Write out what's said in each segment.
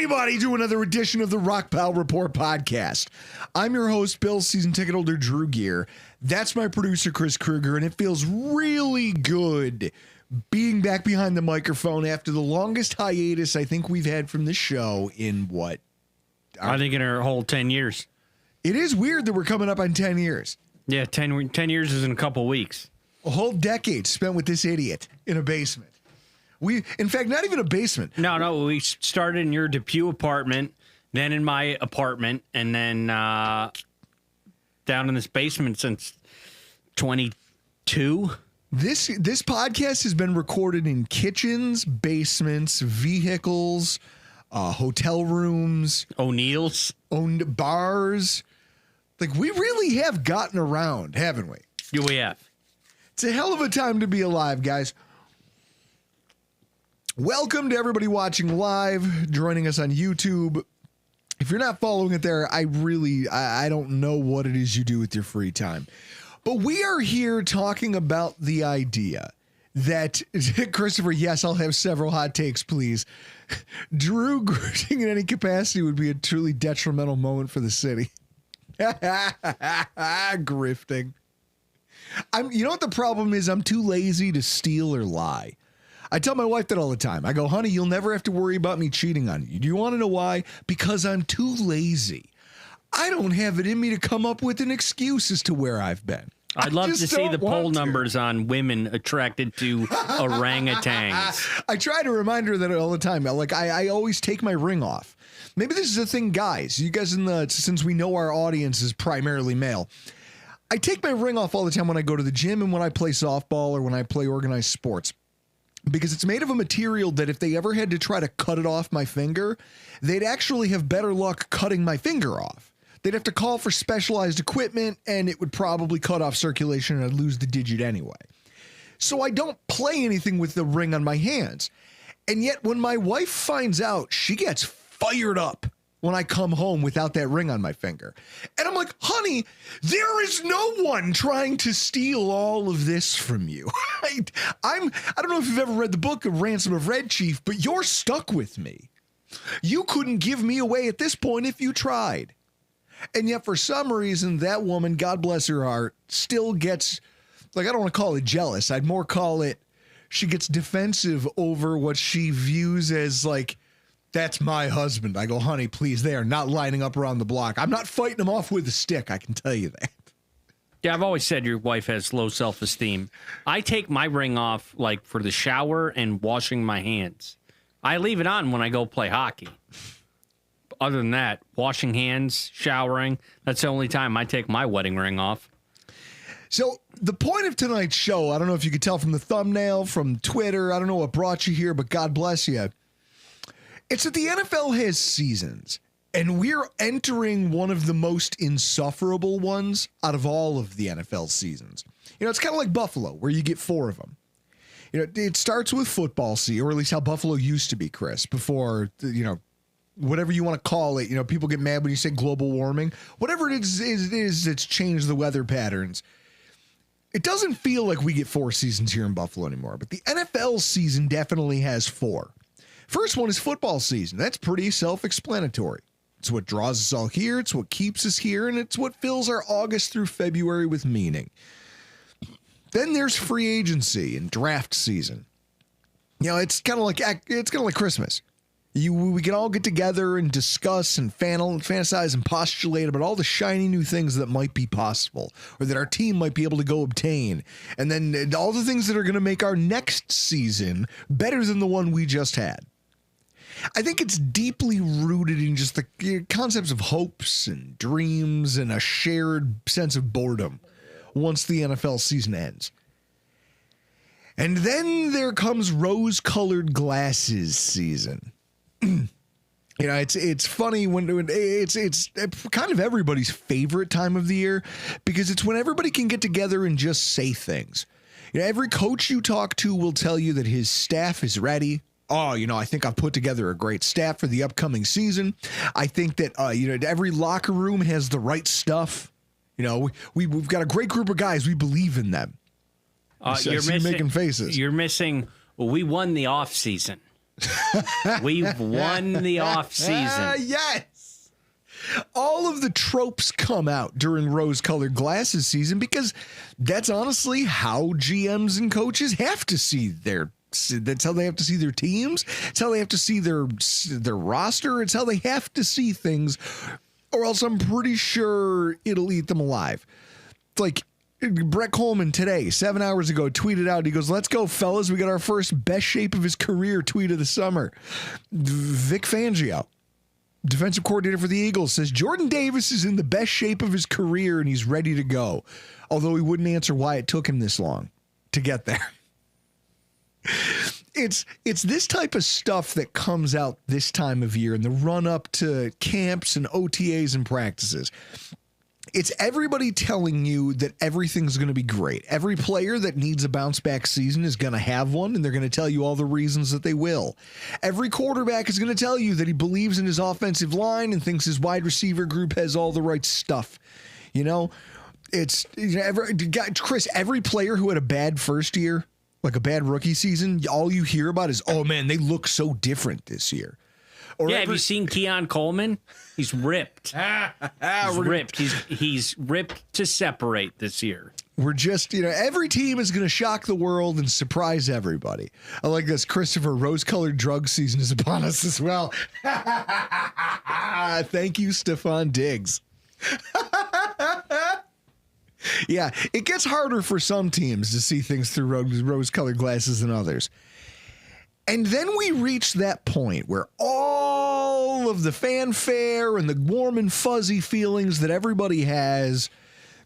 everybody, to another edition of the Rock Pal Report podcast. I'm your host, Bill, season ticket holder Drew Gear. That's my producer, Chris Kruger, and it feels really good being back behind the microphone after the longest hiatus I think we've had from the show in what? I think in our whole 10 years. It is weird that we're coming up on 10 years. Yeah, 10 years is in a couple weeks. A whole decade spent with this idiot in a basement. In fact, not even a basement. No, we started in your Depew apartment, then in my apartment, and then down in this basement since 22. This podcast has been recorded in kitchens, basements, vehicles, hotel rooms, O'Neill's, bars. Like, we really have gotten around, haven't we? Yeah, we have. It's a hell of a time to be alive, guys. Welcome to everybody watching live, joining us on YouTube. If you're not following it there, I don't know what it is you do with your free time. But we are here talking about the idea that, Christopher, yes, I'll have several hot takes, please. Drew grifting in any capacity would be a truly detrimental moment for the city. Grifting. You know what the problem is? I'm too lazy to steal or lie. I tell my wife that all the time. I go, honey, you'll never have to worry about me cheating on you. Do you want to know why? Because I'm too lazy. I don't have it in me to come up with an excuse as to where I've been. I'd love to see the poll numbers on women attracted to orangutans. I try to remind her that all the time. Like, I always take my ring off. Maybe this is a thing, guys. You guys, since we know our audience is primarily male, I take my ring off all the time when I go to the gym and when I play softball or when I play organized sports. Because it's made of a material that if they ever had to try to cut it off my finger, they'd actually have better luck cutting my finger off. They'd have to call for specialized equipment, and it would probably cut off circulation, and I'd lose the digit anyway. So I don't play anything with the ring on my hands. And yet when my wife finds out, she gets fired up when I come home without that ring on my finger. And I'm like, honey, there is no one trying to steal all of this from you. I don't know if you've ever read the book of Ransom of Red Chief, but you're stuck with me. You couldn't give me away at this point if you tried. And yet for some reason, that woman, God bless her heart, still gets, like, I don't want to call it jealous. I'd more call it, she gets defensive over what she views as like, that's my husband. I go, honey, please, they are not lining up around the block. I'm not fighting them off with a stick. I can tell you that. Yeah, I've always said your wife has low self-esteem. I take my ring off like for the shower and washing my hands. I leave it on when I go play hockey. Other than that, washing hands, showering, that's the only time I take my wedding ring off. So the point of tonight's show, I don't know if you could tell from the thumbnail, from Twitter, I don't know what brought you here, but God bless you. It's that the NFL has seasons, and we're entering one of the most insufferable ones out of all of the NFL seasons. You know, it's kind of like Buffalo, where you get 4 of them. You know, it starts with football season, or at least how Buffalo used to be, Chris, before, you know, whatever you want to call it. You know, people get mad when you say global warming. Whatever it is, it's changed the weather patterns. It doesn't feel like we get 4 seasons here in Buffalo anymore, but the NFL season definitely has 4. First one is football season. That's pretty self-explanatory. It's what draws us all here. It's what keeps us here. And it's what fills our August through February with meaning. Then there's free agency and draft season. You know, it's kind of like Christmas. We can all get together and discuss and fantasize and postulate about all the shiny new things that might be possible or that our team might be able to go obtain. And then all the things that are going to make our next season better than the one we just had. I think it's deeply rooted in just the concepts of hopes and dreams and a shared sense of boredom once the NFL season ends. And then there comes rose-colored glasses season. You know, it's funny when it's kind of everybody's favorite time of the year because it's when everybody can get together and just say things. You know, every coach you talk to will tell you that his staff is ready. Oh, you know, I think I've put together a great staff for the upcoming season. I think that, you know, every locker room has the right stuff. You know, we've got a great group of guys. We believe in them. You're making faces. You're missing. Well, we won the off season. We've won the off season. Yes. All of the tropes come out during rose-colored glasses season because that's honestly how GMs and coaches have to see that's how they have to see their teams. It's how they have to see their roster. It's how they have to see things, or else I'm pretty sure it'll eat them alive. Like Brett Coleman today, 7 hours ago, tweeted out, he goes, "Let's go, fellas. We got our first best shape of his career tweet of the summer." Vic Fangio, defensive coordinator for the Eagles, says Jordan Davis is in the best shape of his career and he's ready to go. Although he wouldn't answer why it took him this long to get there. It's this type of stuff that comes out this time of year in the run up to camps and OTAs and practices. It's everybody telling you that everything's going to be great. Every player that needs a bounce back season is going to have one, and they're going to tell you all the reasons that they will. Every quarterback is going to tell you that he believes in his offensive line and thinks his wide receiver group has all the right stuff. You know, Chris, every player who had a bad first year, like a bad rookie season, all you hear about is, oh man, they look so different this year. Or have you seen Keon Coleman? He's ripped. He's ripped. He's ripped to separate this year. We're just, every team is going to shock the world and surprise everybody. I like this. Christopher, rose-colored drug season is upon us as well. Thank you, Stephon Diggs. Yeah, it gets harder for some teams to see things through rose-colored glasses than others. And then we reach that point where all of the fanfare and the warm and fuzzy feelings that everybody has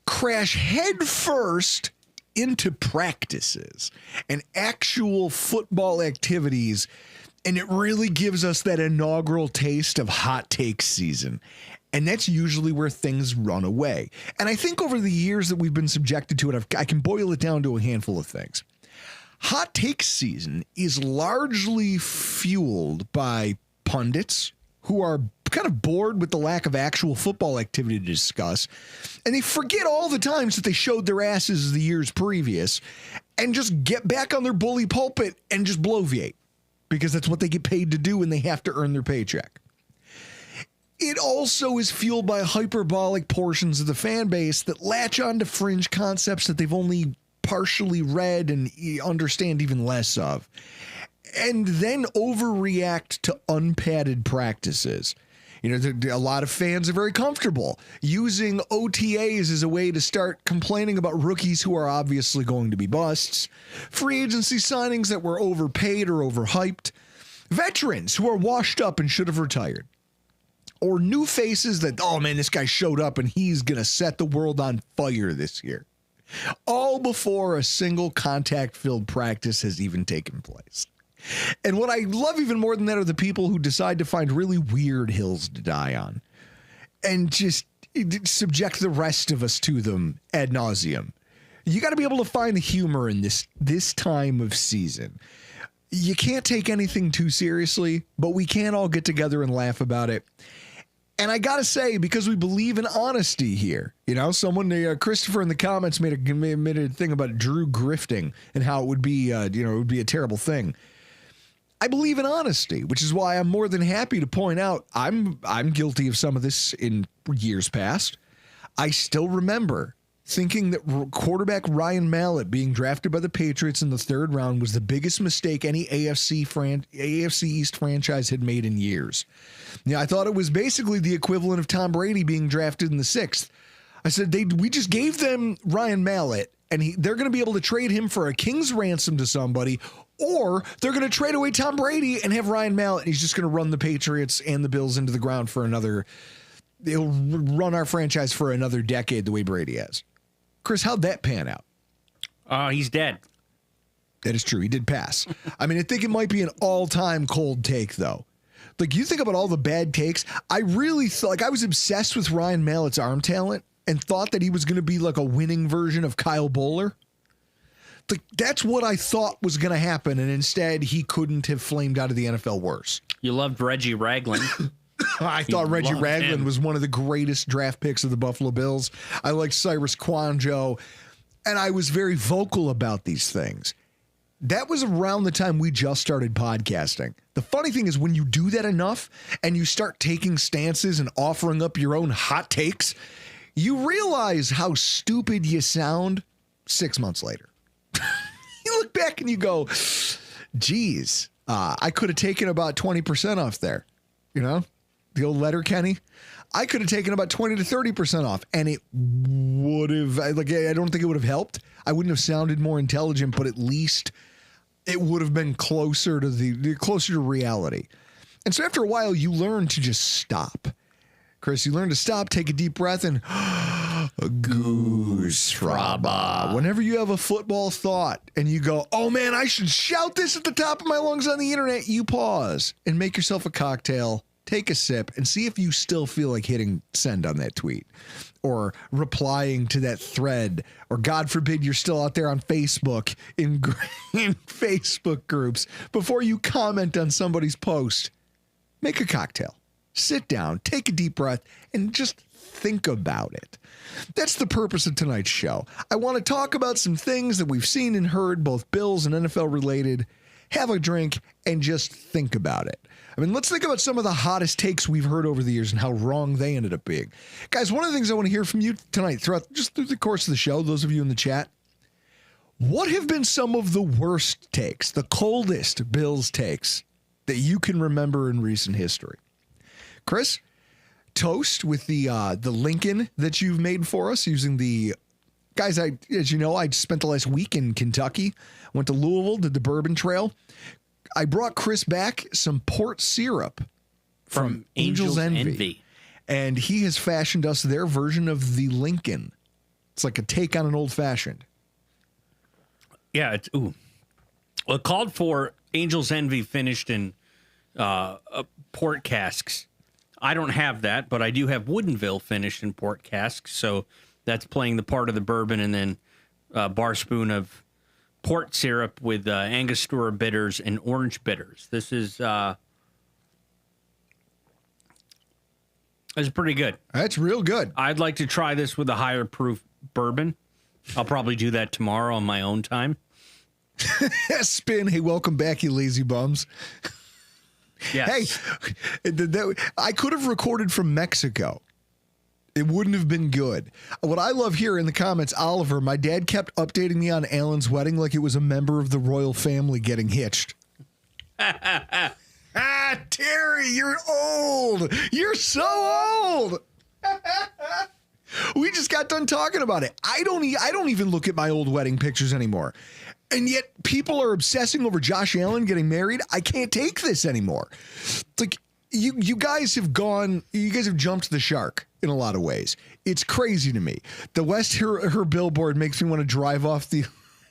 crash headfirst into practices and actual football activities. And it really gives us that inaugural taste of hot take season. And that's usually where things run away. And I think over the years that we've been subjected to it, I can boil it down to a handful of things. Hot take season is largely fueled by pundits who are kind of bored with the lack of actual football activity to discuss. And they forget all the times that they showed their asses the years previous and just get back on their bully pulpit and just bloviate because that's what they get paid to do and they have to earn their paycheck. It also is fueled by hyperbolic portions of the fan base that latch onto fringe concepts that they've only partially read and understand even less of, and then overreact to unpadded practices. A lot of fans are very comfortable using OTAs as a way to start complaining about rookies who are obviously going to be busts, free agency signings that were overpaid or overhyped, veterans who are washed up and should have retired, or new faces that, oh man, this guy showed up and he's going to set the world on fire this year. All before a single contact-filled practice has even taken place. And what I love even more than that are the people who decide to find really weird hills to die on and just subject the rest of us to them ad nauseum. You got to be able to find the humor in this time of season. You can't take anything too seriously, but we can all get together and laugh about it. And I got to say, because we believe in honesty here, someone, Christopher in the comments made a thing about Drew grifting and how it would be, it would be a terrible thing. I believe in honesty, which is why I'm more than happy to point out I'm guilty of some of this in years past. I still remember thinking that quarterback Ryan Mallett being drafted by the Patriots in the third round was the biggest mistake any AFC East franchise had made in years. I thought it was basically the equivalent of Tom Brady being drafted in the sixth. I said, we just gave them Ryan Mallett, and they're going to be able to trade him for a king's ransom to somebody, or they're going to trade away Tom Brady and have Ryan Mallett, and he's just going to run the Patriots and the Bills into the ground for he'll run our franchise for another decade the way Brady has. Chris, how'd that pan out? He's dead. That is true. He did pass. I think it might be an all-time cold take, though. Like, you think about all the bad takes. I really thought, I was obsessed with Ryan Mallett's arm talent and thought that he was going to be like a winning version of Kyle Bowler. Like, that's what I thought was going to happen, and instead he couldn't have flamed out of the NFL worse. You loved Reggie Ragland. I thought Reggie Ragland was one of the greatest draft picks of the Buffalo Bills. I liked Cyrus Kwanjo, and I was very vocal about these things. that was around the time we just started podcasting. The funny thing is when you do that enough and you start taking stances and offering up your own hot takes, you realize how stupid you sound 6 months later. You look back and you go, geez, I could have taken about 20% off there. You know, the old letter Kenny. I could have taken about 20 to 30% off, and it would have, like, I don't think it would have helped. I wouldn't have sounded more intelligent, but at least it would have been closer to reality. And so after a while, you learn to just stop. Chris, you learn to stop, take a deep breath, and goose fraba. Whenever you have a football thought and you go, oh man, I should shout this at the top of my lungs on the internet, you pause and make yourself a cocktail, take a sip, and see if you still feel like hitting send on that tweet or replying to that thread, or God forbid you're still out there on Facebook in Facebook groups before you comment on somebody's post. Make a cocktail. Sit down, take a deep breath, and just think about it. That's the purpose of tonight's show. I want to talk about some things that we've seen and heard, both Bills and NFL related, have a drink, and just think about it. I mean, let's think about some of the hottest takes we've heard over the years and how wrong they ended up being. Guys, one of the things I want to hear from you tonight, through the course of the show, those of you in the chat, what have been some of the worst takes, the coldest Bills takes that you can remember in recent history? Chris, toast with the Lincoln that you've made for us using the guys. As you know, I spent the last week in Kentucky, went to Louisville, did the Bourbon Trail. I brought Chris back some port syrup from Angel's Envy, and he has fashioned us their version of the Lincoln. It's like a take on an old fashioned. Yeah, well, it called for Angel's Envy finished in port casks. I don't have that, but I do have Woodinville finished in port casks, so that's playing the part of the bourbon, and then a bar spoon of port syrup with Angostura bitters and orange bitters. This is pretty good. That's real good. I'd like to try this with a higher proof bourbon. I'll probably do that tomorrow on my own time. Spin. Hey, welcome back, you lazy bums. Yes. Hey, I could have recorded from Mexico. It wouldn't have been good. What I love here in the comments, Oliver, my dad kept updating me on Alan's wedding like it was a member of the royal family getting hitched. Terry, you're old. You're so old. We just got done talking about it. I don't even look at my old wedding pictures anymore. And yet people are obsessing over Josh Allen getting married. I can't take this anymore. It's like you guys have jumped the shark in a lot of ways. It's crazy to me. The West her billboard makes me want to drive off the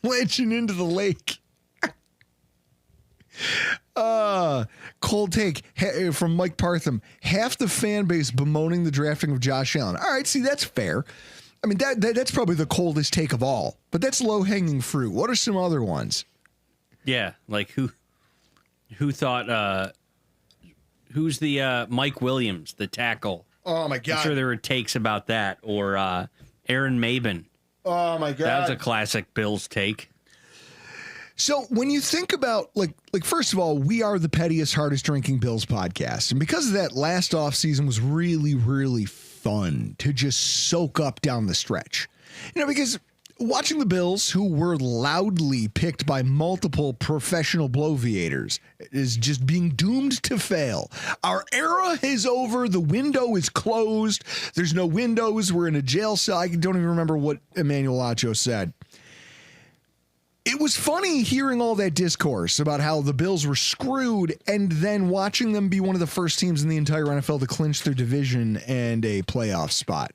ledge and into the lake. Cold take from Mike Partham. Half the fan base bemoaning the drafting of Josh Allen. All right, see, that's fair. I mean, that's probably the coldest take of all, but that's low-hanging fruit. What are some other ones? Yeah, like who thought, who's the Mike Williams, the tackle? Oh, my God. I'm sure there were takes about that. Or Aaron Maben. Oh, my God. That was a classic Bills take. So when you think about, like first of all, we are the pettiest, hardest drinking Bills podcast. And because of that, last offseason was really, really fun to just soak up down the stretch. You know, because watching the Bills, who were loudly picked by multiple professional bloviators, is just being doomed to fail. Our era is over. The window is closed. There's no windows. We're in a jail cell. I don't even remember what Emmanuel Acho said. It was funny hearing all that discourse about how the Bills were screwed and then watching them be one of the first teams in the entire NFL to clinch their division and a playoff spot.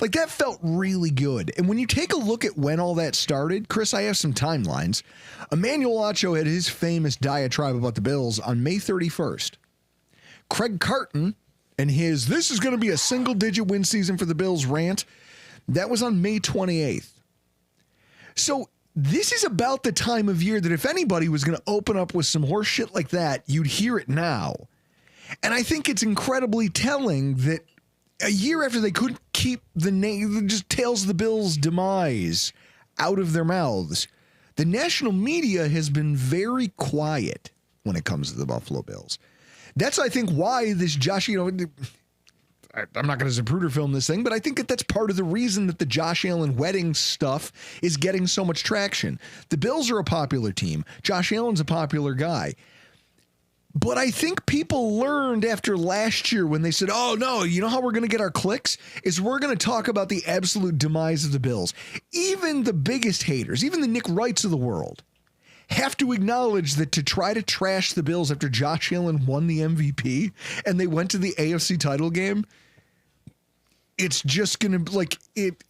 Like, that felt really good. And when you take a look at when all that started, Chris, I have some timelines. Emmanuel Acho had his famous diatribe about the Bills on May 31st. Craig Carton and his "this is going to be a single-digit win season for the Bills" rant, that was on May 28th. So this is about the time of year that if anybody was going to open up with some horse shit like that, you'd hear it now. And I think it's incredibly telling that a year after they couldn't keep the name, just Tales of the Bills' demise out of their mouths, The national media has been very quiet when it comes to the Buffalo Bills. That's, I think, why this Josh, I'm not going to Zapruder film this thing, but I think that that's part of the reason that the Josh Allen wedding stuff is getting so much traction. The Bills are a popular team. Josh Allen's a popular guy. But I think people learned after last year when they said, oh, no, you know how we're going to get our clicks? Is we're going to talk about the absolute demise of the Bills. Even the biggest haters, even the Nick Wrights of the world, have to acknowledge that to try to trash the Bills after Josh Allen won the MVP and they went to the AFC title game, it's just going to, like, it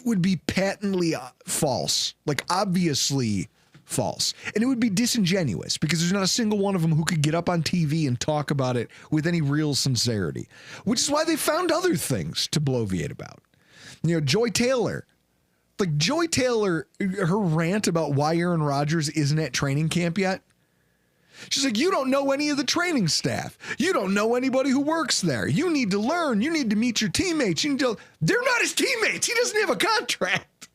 would be patently false, like obviously false. And it would be disingenuous because there's not a single one of them who could get up on TV and talk about it with any real sincerity, which is why they found other things to bloviate about. Joy Taylor. Like Joy Taylor, her rant about why Aaron Rodgers isn't at training camp yet. She's like, you don't know any of the training staff. You don't know anybody who works there. You need to learn. You need to meet your teammates. They're not his teammates. He doesn't have a contract.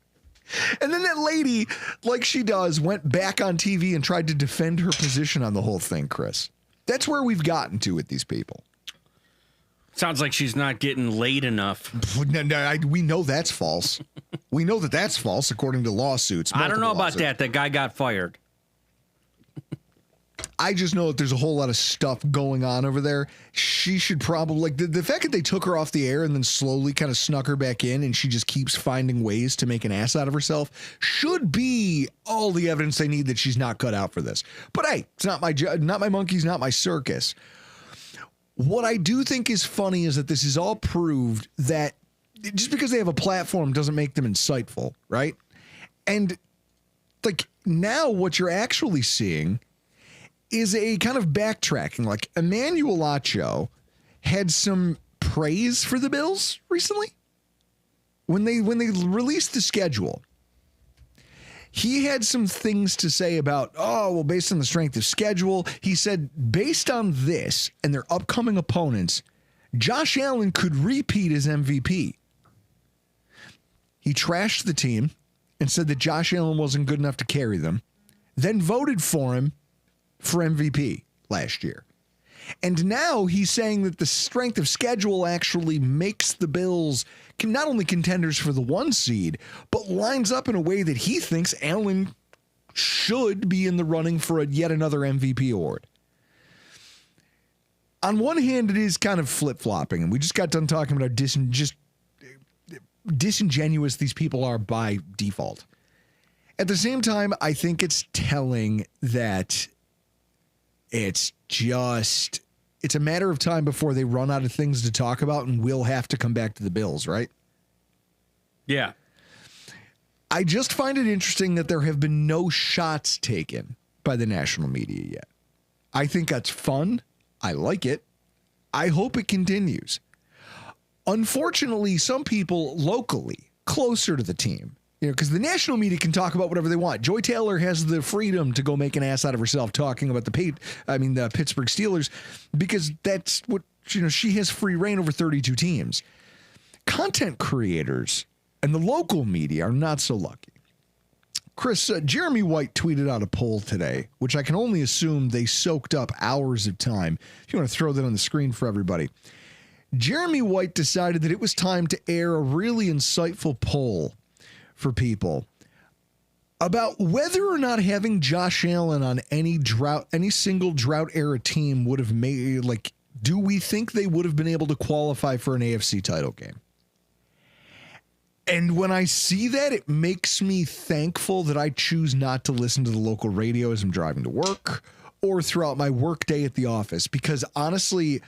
And then that lady, like she does, went back on TV and tried to defend her position on the whole thing, Chris. That's where we've gotten to with these people. Sounds like she's not getting laid enough. No, we know that's false. We know that that's false according to lawsuits. I don't know about lawsuits. that. That guy got fired. I just know that there's a whole lot of stuff going on over there. She should probably, like, the fact that they took her off the air and then slowly kind of snuck her back in and she just keeps finding ways to make an ass out of herself should be all the evidence they need that she's not cut out for this. But hey, it's not my monkeys, not my circus. What I do think is funny is that this is all proved that just because they have a platform doesn't make them insightful, right? And like now what you're actually seeing is a kind of backtracking. Like Emmanuel Acho had some praise for the Bills recently when they released the schedule. He had some things to say about, based on the strength of schedule, he said, based on this and their upcoming opponents, Josh Allen could repeat as MVP. He trashed the team and said that Josh Allen wasn't good enough to carry them, then voted for him for MVP last year. And now he's saying that the strength of schedule actually makes the Bills not only contenders for the 1 seed, but lines up in a way that he thinks Allen should be in the running for yet another MVP award. On one hand, it is kind of flip-flopping, and we just got done talking about how disingenuous these people are by default. At the same time, I think it's telling that it's a matter of time before they run out of things to talk about and we'll have to come back to the Bills, right? Yeah. I just find it interesting that there have been no shots taken by the national media yet. I think that's fun. I like it. I hope it continues. Unfortunately, some people locally, closer to the team, because the national media can talk about whatever they want. Joy Taylor has the freedom to go make an ass out of herself talking about the Pittsburgh Steelers, because that's what, she has free reign over 32 teams. Content creators and the local media are not so lucky. Chris, Jeremy White tweeted out a poll today, which I can only assume they soaked up hours of time. If you want to throw that on the screen for everybody. Jeremy White decided that it was time to air a really insightful poll for people about whether or not having Josh Allen on any single drought era team would have made, do we think they would have been able to qualify for an AFC title game? And when I see that, it makes me thankful that I choose not to listen to the local radio as I'm driving to work or throughout my work day at the office, because honestly,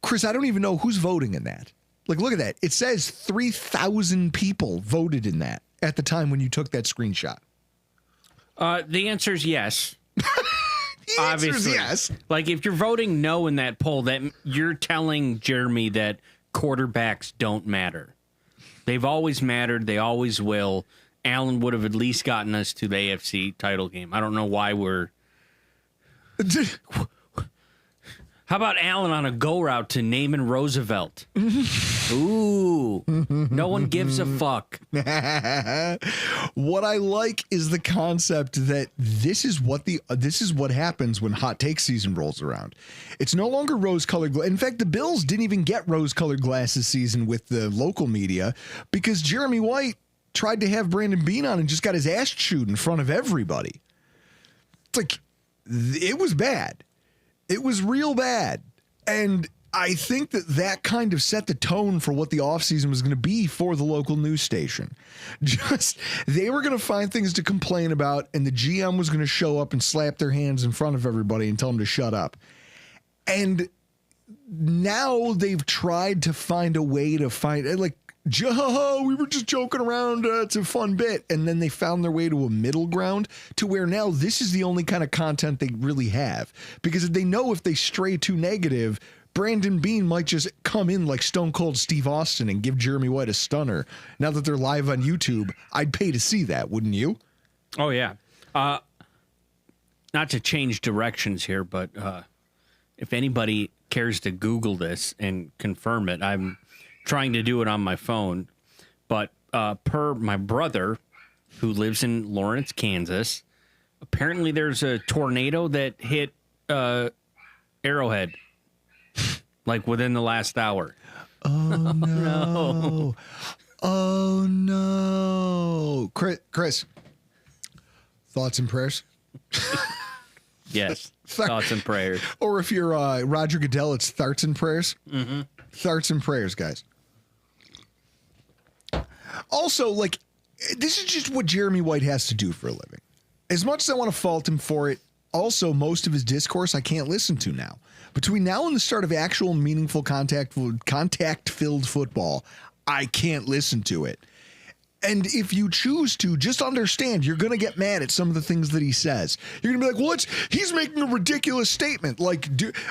Chris, I don't even know who's voting in that. Look at that. It says 3,000 people voted in that at the time when you took that screenshot. The answer is yes. The answer is yes. Like, if you're voting no in that poll, that you're telling Jeremy that quarterbacks don't matter. They've always mattered. They always will. Allen would have at least gotten us to the AFC title game. I don't know why we're... How about Allen on a go route to Naaman Roosevelt? Ooh, no one gives a fuck. What I like is the concept that this is what happens when hot take season rolls around. It's no longer rose-colored. In fact, the Bills didn't even get rose-colored glasses season with the local media because Jeremy White tried to have Brandon Beane on and just got his ass chewed in front of everybody. It's like, it was bad. It was real bad. And I think that kind of set the tone for what the offseason was going to be for the local news station. Just, they were going to find things to complain about, and the GM was going to show up and slap their hands in front of everybody and tell them to shut up. And now they've tried to find a way to find, like, we were just joking around. It's a fun bit. And then they found their way to a middle ground to where now this is the only kind of content they really have. Because they know if they stray too negative, Brandon Beane might just come in like Stone Cold Steve Austin and give Jeremy White a stunner. Now that they're live on YouTube, I'd pay to see that, wouldn't you? Oh, yeah. Not to change directions here, but if anybody cares to Google this and confirm it, I'm trying to do it on my phone. But per my brother, who lives in Lawrence, Kansas, apparently there's a tornado that hit Arrowhead. Like within the last hour. Oh, no. Oh, no. Chris, thoughts and prayers? Yes, thoughts and prayers. Or if you're Roger Goodell, it's tharts and prayers. Mm-hmm. Tharts and prayers, guys. Also, like, this is just what Jeremy White has to do for a living. As much as I want to fault him for it, also, most of his discourse I can't listen to now. Between now and the start of actual meaningful contact-filled football, I can't listen to it. And if you choose to, just understand you're going to get mad at some of the things that he says. You're going to be like, well, he's making a ridiculous statement. Like,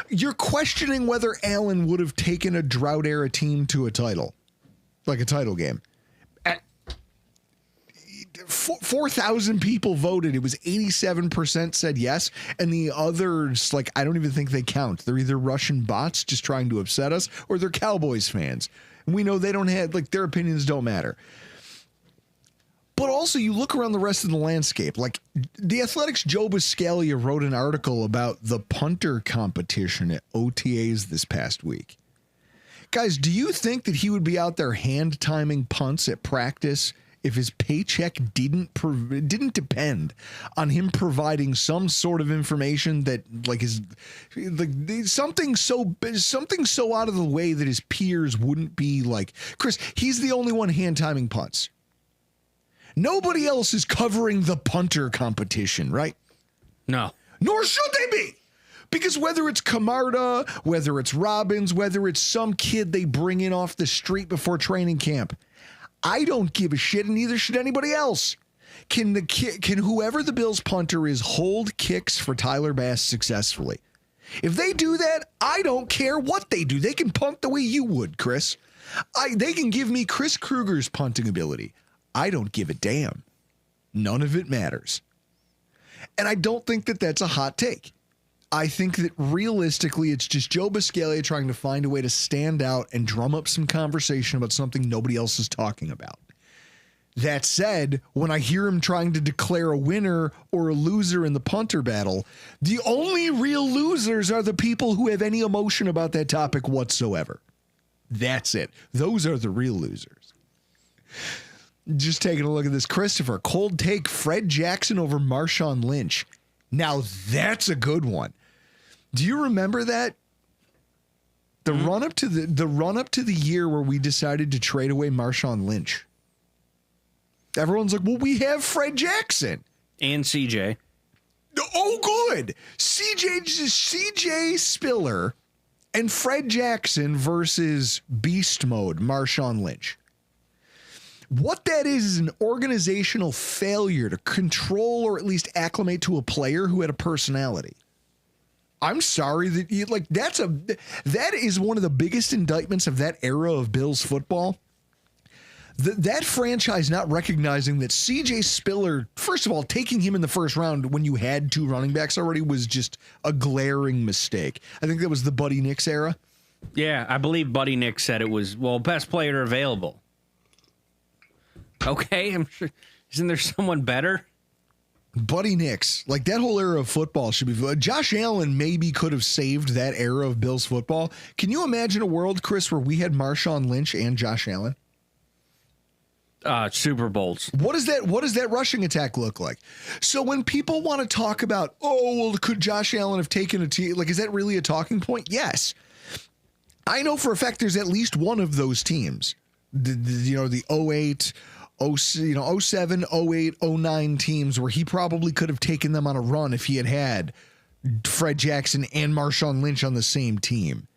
you're questioning whether Allen would have taken a drought-era team to a title, like a title game. 4,000 people voted. It was 87% said yes. And the others, like, I don't even think they count. They're either Russian bots just trying to upset us, or they're Cowboys fans. And we know they don't have, like, their opinions don't matter. But also, you look around the rest of the landscape. Like, The Athletic's Joe Buscaglia wrote an article about the punter competition at OTAs this past week. Guys, do you think that he would be out there hand timing punts at practice if his paycheck didn't depend on him providing some sort of information that, like, is like something so out of the way that his peers wouldn't be like? Chris, he's the only one hand timing punts. Nobody else is covering the punter competition, right? No. Nor should they be. Because whether it's Camarda, whether it's Robbins, whether it's some kid they bring in off the street before training camp, I don't give a shit, and neither should anybody else. Can whoever the Bills punter is hold kicks for Tyler Bass successfully? If they do that, I don't care what they do. They can punt the way you would, Chris. They can give me Chris Kruger's punting ability. I don't give a damn. None of it matters. And I don't think that that's a hot take. I think that realistically, it's just Joe Buscaglia trying to find a way to stand out and drum up some conversation about something nobody else is talking about. That said, when I hear him trying to declare a winner or a loser in the punter battle, the only real losers are the people who have any emotion about that topic whatsoever. That's it. Those are the real losers. Just taking a look at this. Christopher, cold take, Fred Jackson over Marshawn Lynch. Now that's a good one. Do you remember that? The run up to the year where we decided to trade away Marshawn Lynch. Everyone's like, well, we have Fred Jackson. And CJ. Oh, good. CJ Spiller and Fred Jackson versus Beast Mode, Marshawn Lynch. What that is an organizational failure to control or at least acclimate to a player who had a personality. I'm sorry that that is one of the biggest indictments of that era of Bills football. That franchise not recognizing that CJ Spiller, first of all, taking him in the first round when you had 2 running backs already was just a glaring mistake. I think that was the Buddy Nix era. Yeah, I believe Buddy Nix said it was, best player available. Okay, I'm sure. Isn't there someone better? Buddy Nix, like that whole era of football should be. Josh Allen maybe could have saved that era of Bills football. Can you imagine a world, Chris, where we had Marshawn Lynch and Josh Allen? Super Bowls. What does that rushing attack look like? So when people want to talk about, could Josh Allen have taken a team? Like, is that really a talking point? Yes. I know for a fact there's at least one of those teams. The 08, 07, 08, 09 teams where he probably could have taken them on a run if he had Fred Jackson and Marshawn Lynch on the same team.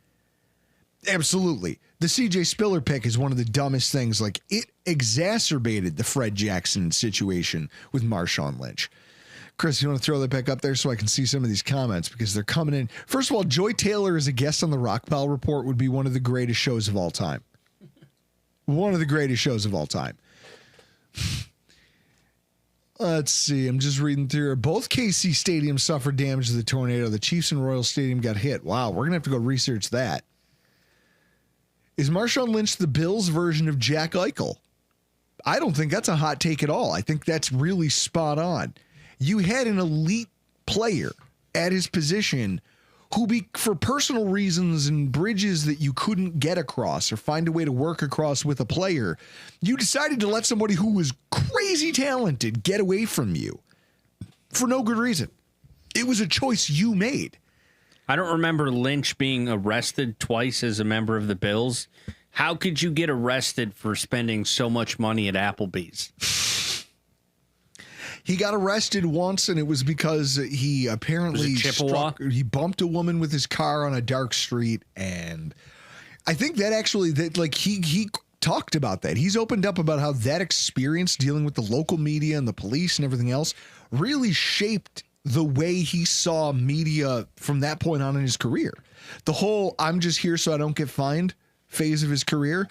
Absolutely. The CJ Spiller pick is one of the dumbest things. Like, it exacerbated the Fred Jackson situation with Marshawn Lynch. Chris, you want to throw that back up there so I can see some of these comments because they're coming in. First of all, Joy Taylor as a guest on the Rockpile Report would be one of the greatest shows of all time. One of the greatest shows of all time. Let's see. I'm just reading through. Both KC stadiums suffered damage to the tornado. The Chiefs and Royal Stadium got hit. Wow, we're going to have to go research that. Is Marshawn Lynch the Bills' version of Jack Eichel? I don't think that's a hot take at all. I think that's really spot on. You had an elite player at his position who, for personal reasons and bridges that you couldn't get across or find a way to work across with a player, you decided to let somebody who was crazy talented get away from you for no good reason. It was a choice you made. I don't remember Lynch being arrested twice as a member of the Bills. How could you get arrested for spending so much money at Applebee's? He got arrested once, and it was because he apparently he bumped a woman with his car on a dark street, and I think that actually he talked about that. He's opened up about how that experience dealing with the local media and the police and everything else really shaped the way he saw media from that point on in his career. The whole "I'm just here so I don't get fined" phase of his career,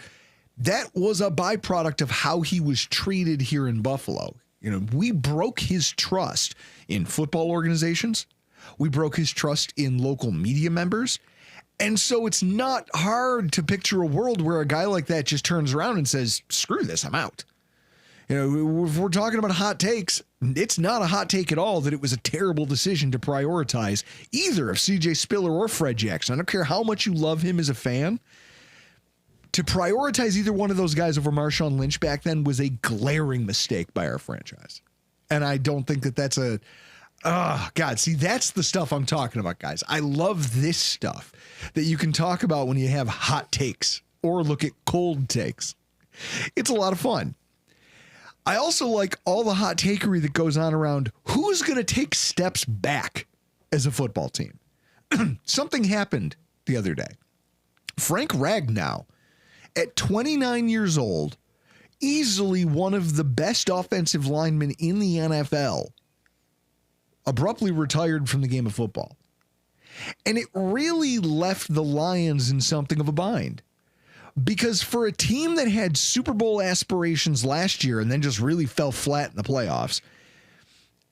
that was a byproduct of how he was treated here in Buffalo. We broke his trust in football organizations. We broke his trust in local media members. And so it's not hard to picture a world where a guy like that just turns around and says, screw this, I'm out. If we're talking about hot takes, it's not a hot take at all that it was a terrible decision to prioritize either of CJ Spiller or Fred Jackson. I don't care how much you love him as a fan. To prioritize either one of those guys over Marshawn Lynch back then was a glaring mistake by our franchise. And I don't think that that's that's the stuff I'm talking about, guys. I love this stuff that you can talk about when you have hot takes or look at cold takes. It's a lot of fun. I also like all the hot takery that goes on around who's going to take steps back as a football team. Something happened the other day. Frank Ragnow, at 29 years old, easily one of the best offensive linemen in the NFL, abruptly retired from the game of football. And it really left the Lions in something of a bind. Because for a team that had Super Bowl aspirations last year and then just really fell flat in the playoffs,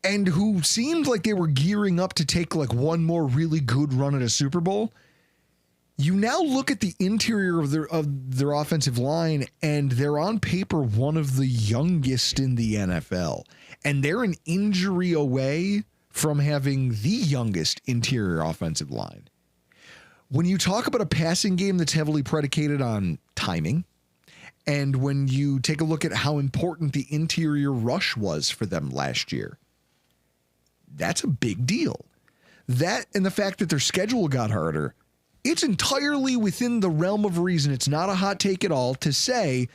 and who seemed like they were gearing up to take like one more really good run at a Super Bowl, you now look at the interior of their offensive line, and they're on paper one of the youngest in the NFL. And they're an injury away from having the youngest interior offensive line. When you talk about a passing game that's heavily predicated on timing, and when you take a look at how important the interior rush was for them last year, that's a big deal. That and the fact that their schedule got harder, it's entirely within the realm of reason. It's not a hot take at all to say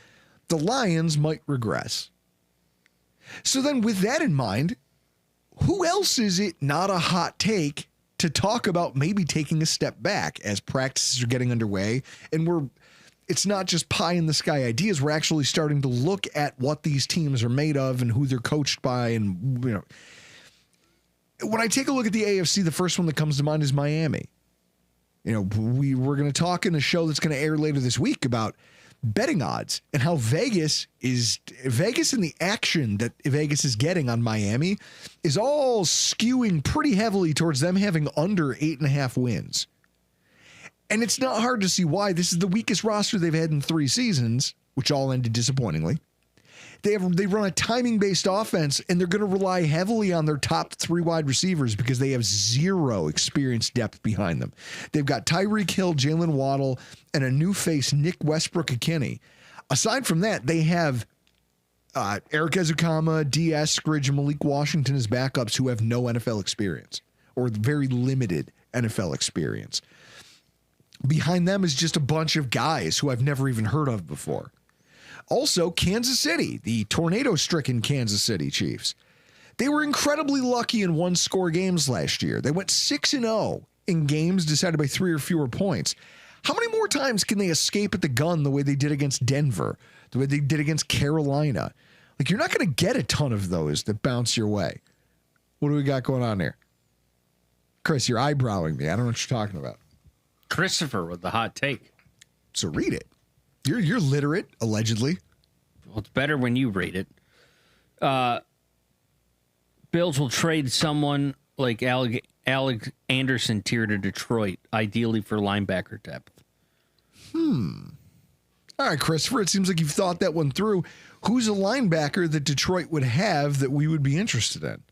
the Lions might regress. So then with that in mind, who else is it not a hot take to talk about maybe taking a step back as practices are getting underway? And it's not just pie in the sky ideas. We're actually starting to look at what these teams are made of and who they're coached by. And, when I take a look at the AFC, the first one that comes to mind is Miami. We're going to talk in a show that's going to air later this week about betting odds and how Vegas and the action that Vegas is getting on Miami is all skewing pretty heavily towards them having under 8.5 wins. And it's not hard to see why. This is the weakest roster they've had in 3 seasons, which all ended disappointingly. They run a timing-based offense, and they're going to rely heavily on their top 3 wide receivers because they have zero experience depth behind them. They've got Tyreek Hill, Jalen Waddle, and a new face, Nick Westbrook-Ikhine. Aside from that, they have Eric Ezekama, D.S. Scridge, and Malik Washington as backups who have no NFL experience or very limited NFL experience. Behind them is just a bunch of guys who I've never even heard of before. Also, Kansas City, the tornado-stricken Kansas City Chiefs. They were incredibly lucky in one-score games last year. They went 6-0 in games decided by 3 or fewer points. How many more times can they escape at the gun the way they did against Denver, the way they did against Carolina? Like, you're not going to get a ton of those that bounce your way. What do we got going on here? Chris, you're eyebrowing me. I don't know what you're talking about. Christopher with the hot take. So read it. You're literate, allegedly. Well, it's better when you read it. Bills will trade someone like Alex Anderson tier to Detroit, ideally for linebacker depth. All right, Christopher, it seems like you've thought that one through. Who's a linebacker that Detroit would have that we would be interested in?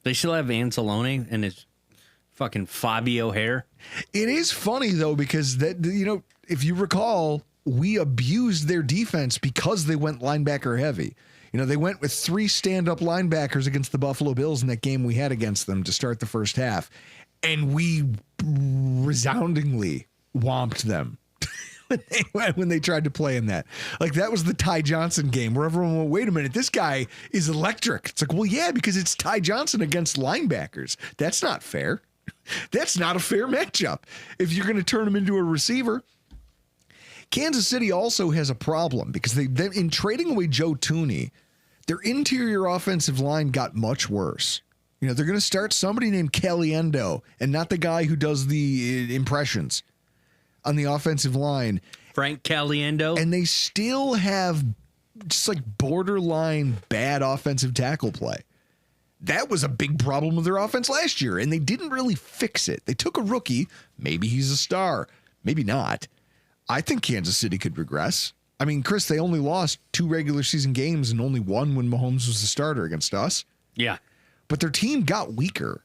They still have Anzalone and his fucking Fabio hair. It is funny, though, because that, you know, if you recall, we abused their defense because they went linebacker heavy. You know, they went with 3 stand-up linebackers against the Buffalo Bills in that game we had against them to start the first half. And we resoundingly whomped them when they tried to play in that. Like, that was the Ty Johnson game where everyone went, wait a minute, this guy is electric. It's like, well, yeah, because it's Ty Johnson against linebackers. That's not fair. That's not a fair matchup if you're going to turn him into a receiver. Kansas City also has a problem because they in trading away Joe Thuney, their interior offensive line got much worse. You know, they're going to start somebody named Caliendo and not the guy who does the impressions on the offensive line. Frank Caliendo. And they still have just like borderline bad offensive tackle play. That was a big problem with their offense last year, and they didn't really fix it. They took a rookie. Maybe he's a star. Maybe not. I think Kansas City could regress. I mean, Chris, they only lost 2 regular season games and only one when Mahomes was the starter against us. Yeah. But their team got weaker.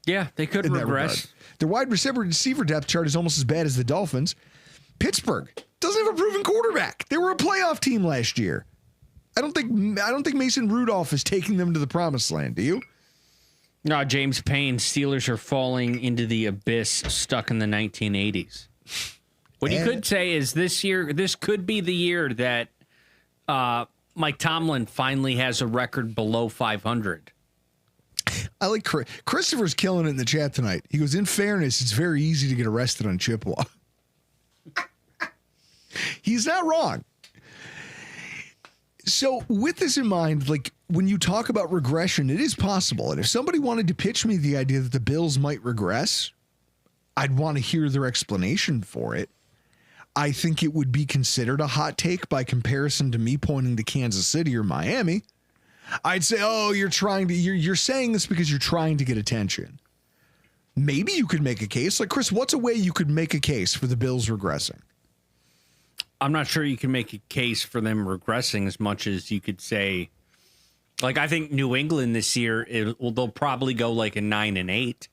Yeah, they could regress. Their wide receiver depth chart is almost as bad as the Dolphins. Pittsburgh doesn't have a proven quarterback. They were a playoff team last year. I don't think Mason Rudolph is taking them to the promised land. Do you? No, James Payne, Steelers are falling into the abyss stuck in the 1980s. What you could say is this could be the year that Mike Tomlin finally has a record below 500. I like Christopher's killing it in the chat tonight. He goes, in fairness, it's very easy to get arrested on Chippewa. He's not wrong. So with this in mind, like when you talk about regression, it is possible. And if somebody wanted to pitch me the idea that the Bills might regress, I'd want to hear their explanation for it. I think it would be considered a hot take by comparison to me pointing to Kansas City or Miami. I'd say, oh, you're saying this because you're trying to get attention. Maybe you could make a case. Like, Chris, what's a way you could make a case for the Bills regressing? I'm not sure you can make a case for them regressing as much as you could say, like, I think New England this year, they'll probably go like a 9-8.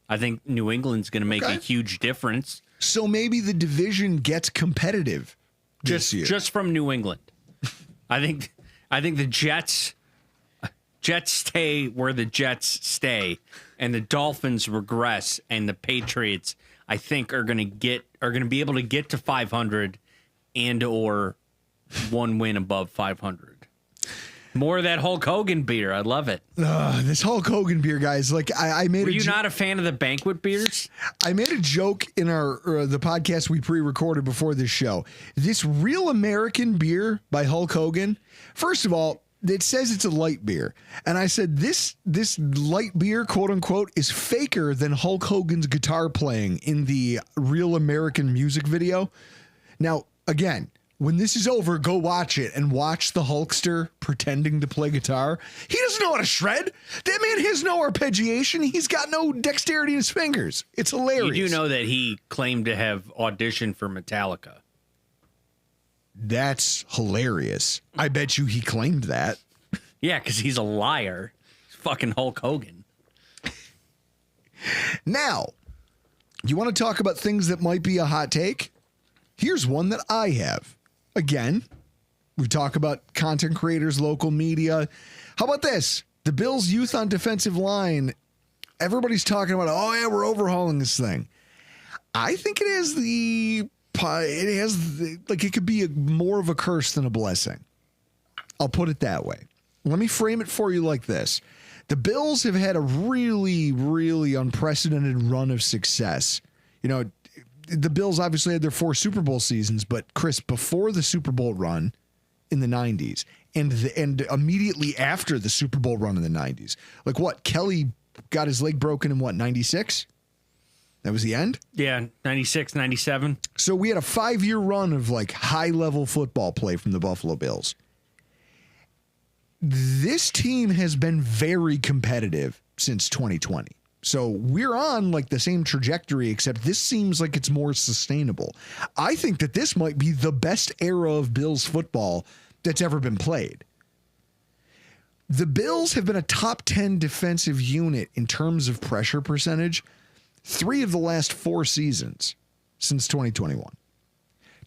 I think New England's going to make a huge difference. So maybe the division gets competitive this year. Just from New England. I think the Jets stay where the Jets stay, and the Dolphins regress, and the Patriots, I think, are going to be able to get to 500 and or one win above 500. More of that Hulk Hogan beer. I love it. This Hulk Hogan beer, guys. Like I made. Were you not a fan of the banquet beers? I made a joke in the podcast we pre-recorded before this show. This Real American beer by Hulk Hogan. First of all, it says it's a light beer, and I said this light beer, quote unquote, is faker than Hulk Hogan's guitar playing in the Real American music video. Now, again, when this is over, go watch it and watch the Hulkster pretending to play guitar. He doesn't know how to shred. That man has no arpeggiation. He's got no dexterity in his fingers. It's hilarious. You do know that he claimed to have auditioned for Metallica. That's hilarious. I bet you he claimed that. Yeah, because he's a liar. He's fucking Hulk Hogan. Now, you want to talk about things that might be a hot take? Here's one that I have. Again, we talk about content creators, local media. How about this? The Bills' youth on defensive line. Everybody's talking about, oh yeah, we're overhauling this thing. I think it could be more of a curse than a blessing. I'll put it that way. Let me frame it for you like this. The Bills have had a really, really unprecedented run of success. You know, the Bills obviously had their 4 Super Bowl seasons, but Chris, before the Super Bowl run in the 90s and immediately after the Super Bowl run in the 90s, like what? Kelly got his leg broken in what, 96? That was the end? Yeah, 96, 97. So we had a 5-year run of like high-level football play from the Buffalo Bills. This team has been very competitive since 2020. So we're on like the same trajectory, except this seems like it's more sustainable. I think that this might be the best era of Bills football that's ever been played. The Bills have been a top 10 defensive unit in terms of pressure percentage 3 of the last 4 seasons since 2021.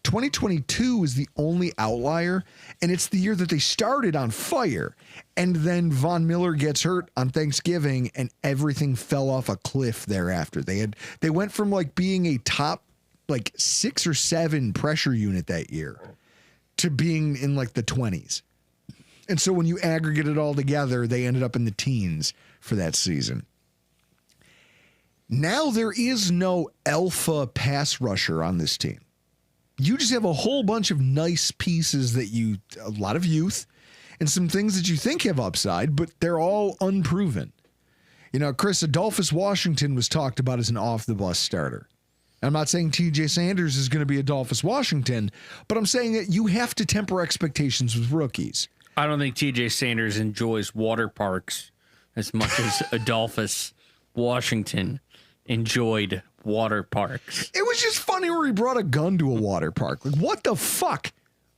2022 is the only outlier, and it's the year that they started on fire, and then Von Miller gets hurt on Thanksgiving, and everything fell off a cliff thereafter. They went from like being a top like 6 or 7 pressure unit that year to being in like the 20s. And so when you aggregate it all together, they ended up in the teens for that season. Now there is no alpha pass rusher on this team. You just have a whole bunch of nice pieces that a lot of youth and some things that you think have upside, but they're all unproven. You know, Chris, Adolphus Washington was talked about as an off-the-bus starter. I'm not saying TJ Sanders is going to be Adolphus Washington, but I'm saying that you have to temper expectations with rookies. I don't think TJ Sanders enjoys water parks as much as Adolphus Washington enjoyed water parks. It was just funny where he brought a gun to a water park. Like, what the fuck?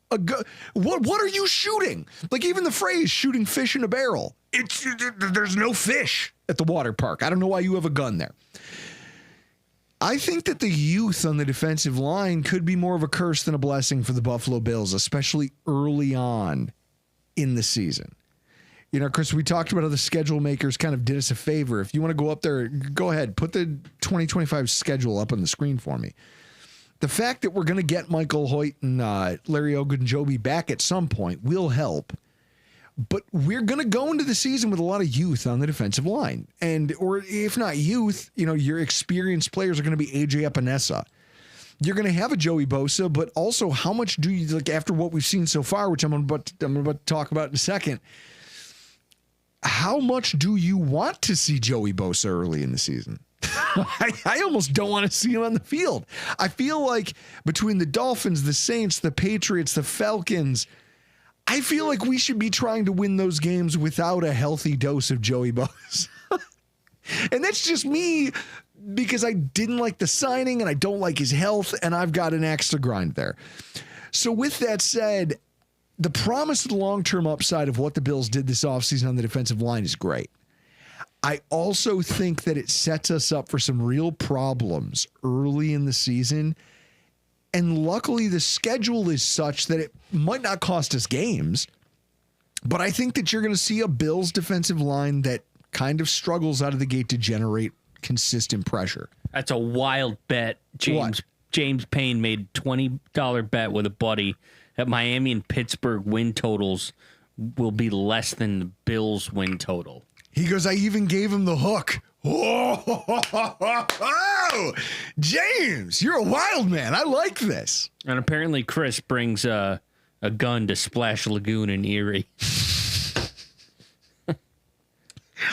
What are you shooting? Like, even the phrase shooting fish in a barrel. There's no fish at the water park. I don't know why you have a gun there. I think that the youth on the defensive line could be more of a curse than a blessing for the Buffalo Bills, especially early on in the season. You know, Chris, we talked about how the schedule makers kind of did us a favor. If you want to go up there, go ahead. Put the 2025 schedule up on the screen for me. The fact that we're going to get Michael Hoyt and Larry Ogunjobi back at some point will help. But we're going to go into the season with a lot of youth on the defensive line. Or if not youth, you know, your experienced players are going to be AJ Epinesa. You're going to have a Joey Bosa, but also how much do you, like, after what we've seen so far, which I'm about to talk about in a second, how much do you want to see Joey Bosa early in the season? I almost don't want to see him on the field. I feel like between the Dolphins, the Saints, the Patriots, the Falcons, I feel like we should be trying to win those games without a healthy dose of Joey Bosa. And that's just me because I didn't like the signing and I don't like his health, and I've got an axe to grind there. So with that said, the promise of the long-term upside of what the Bills did this offseason on the defensive line is great. I also think that it sets us up for some real problems early in the season. And luckily, the schedule is such that it might not cost us games. But I think that you're going to see a Bills defensive line that kind of struggles out of the gate to generate consistent pressure. That's a wild bet. James Payne made $20 bet with a buddy that Miami and Pittsburgh win totals will be less than the Bills win total. He goes, I even gave him the hook. Oh, James, you're a wild man. I like this. And apparently Chris brings a gun to Splash Lagoon in Erie.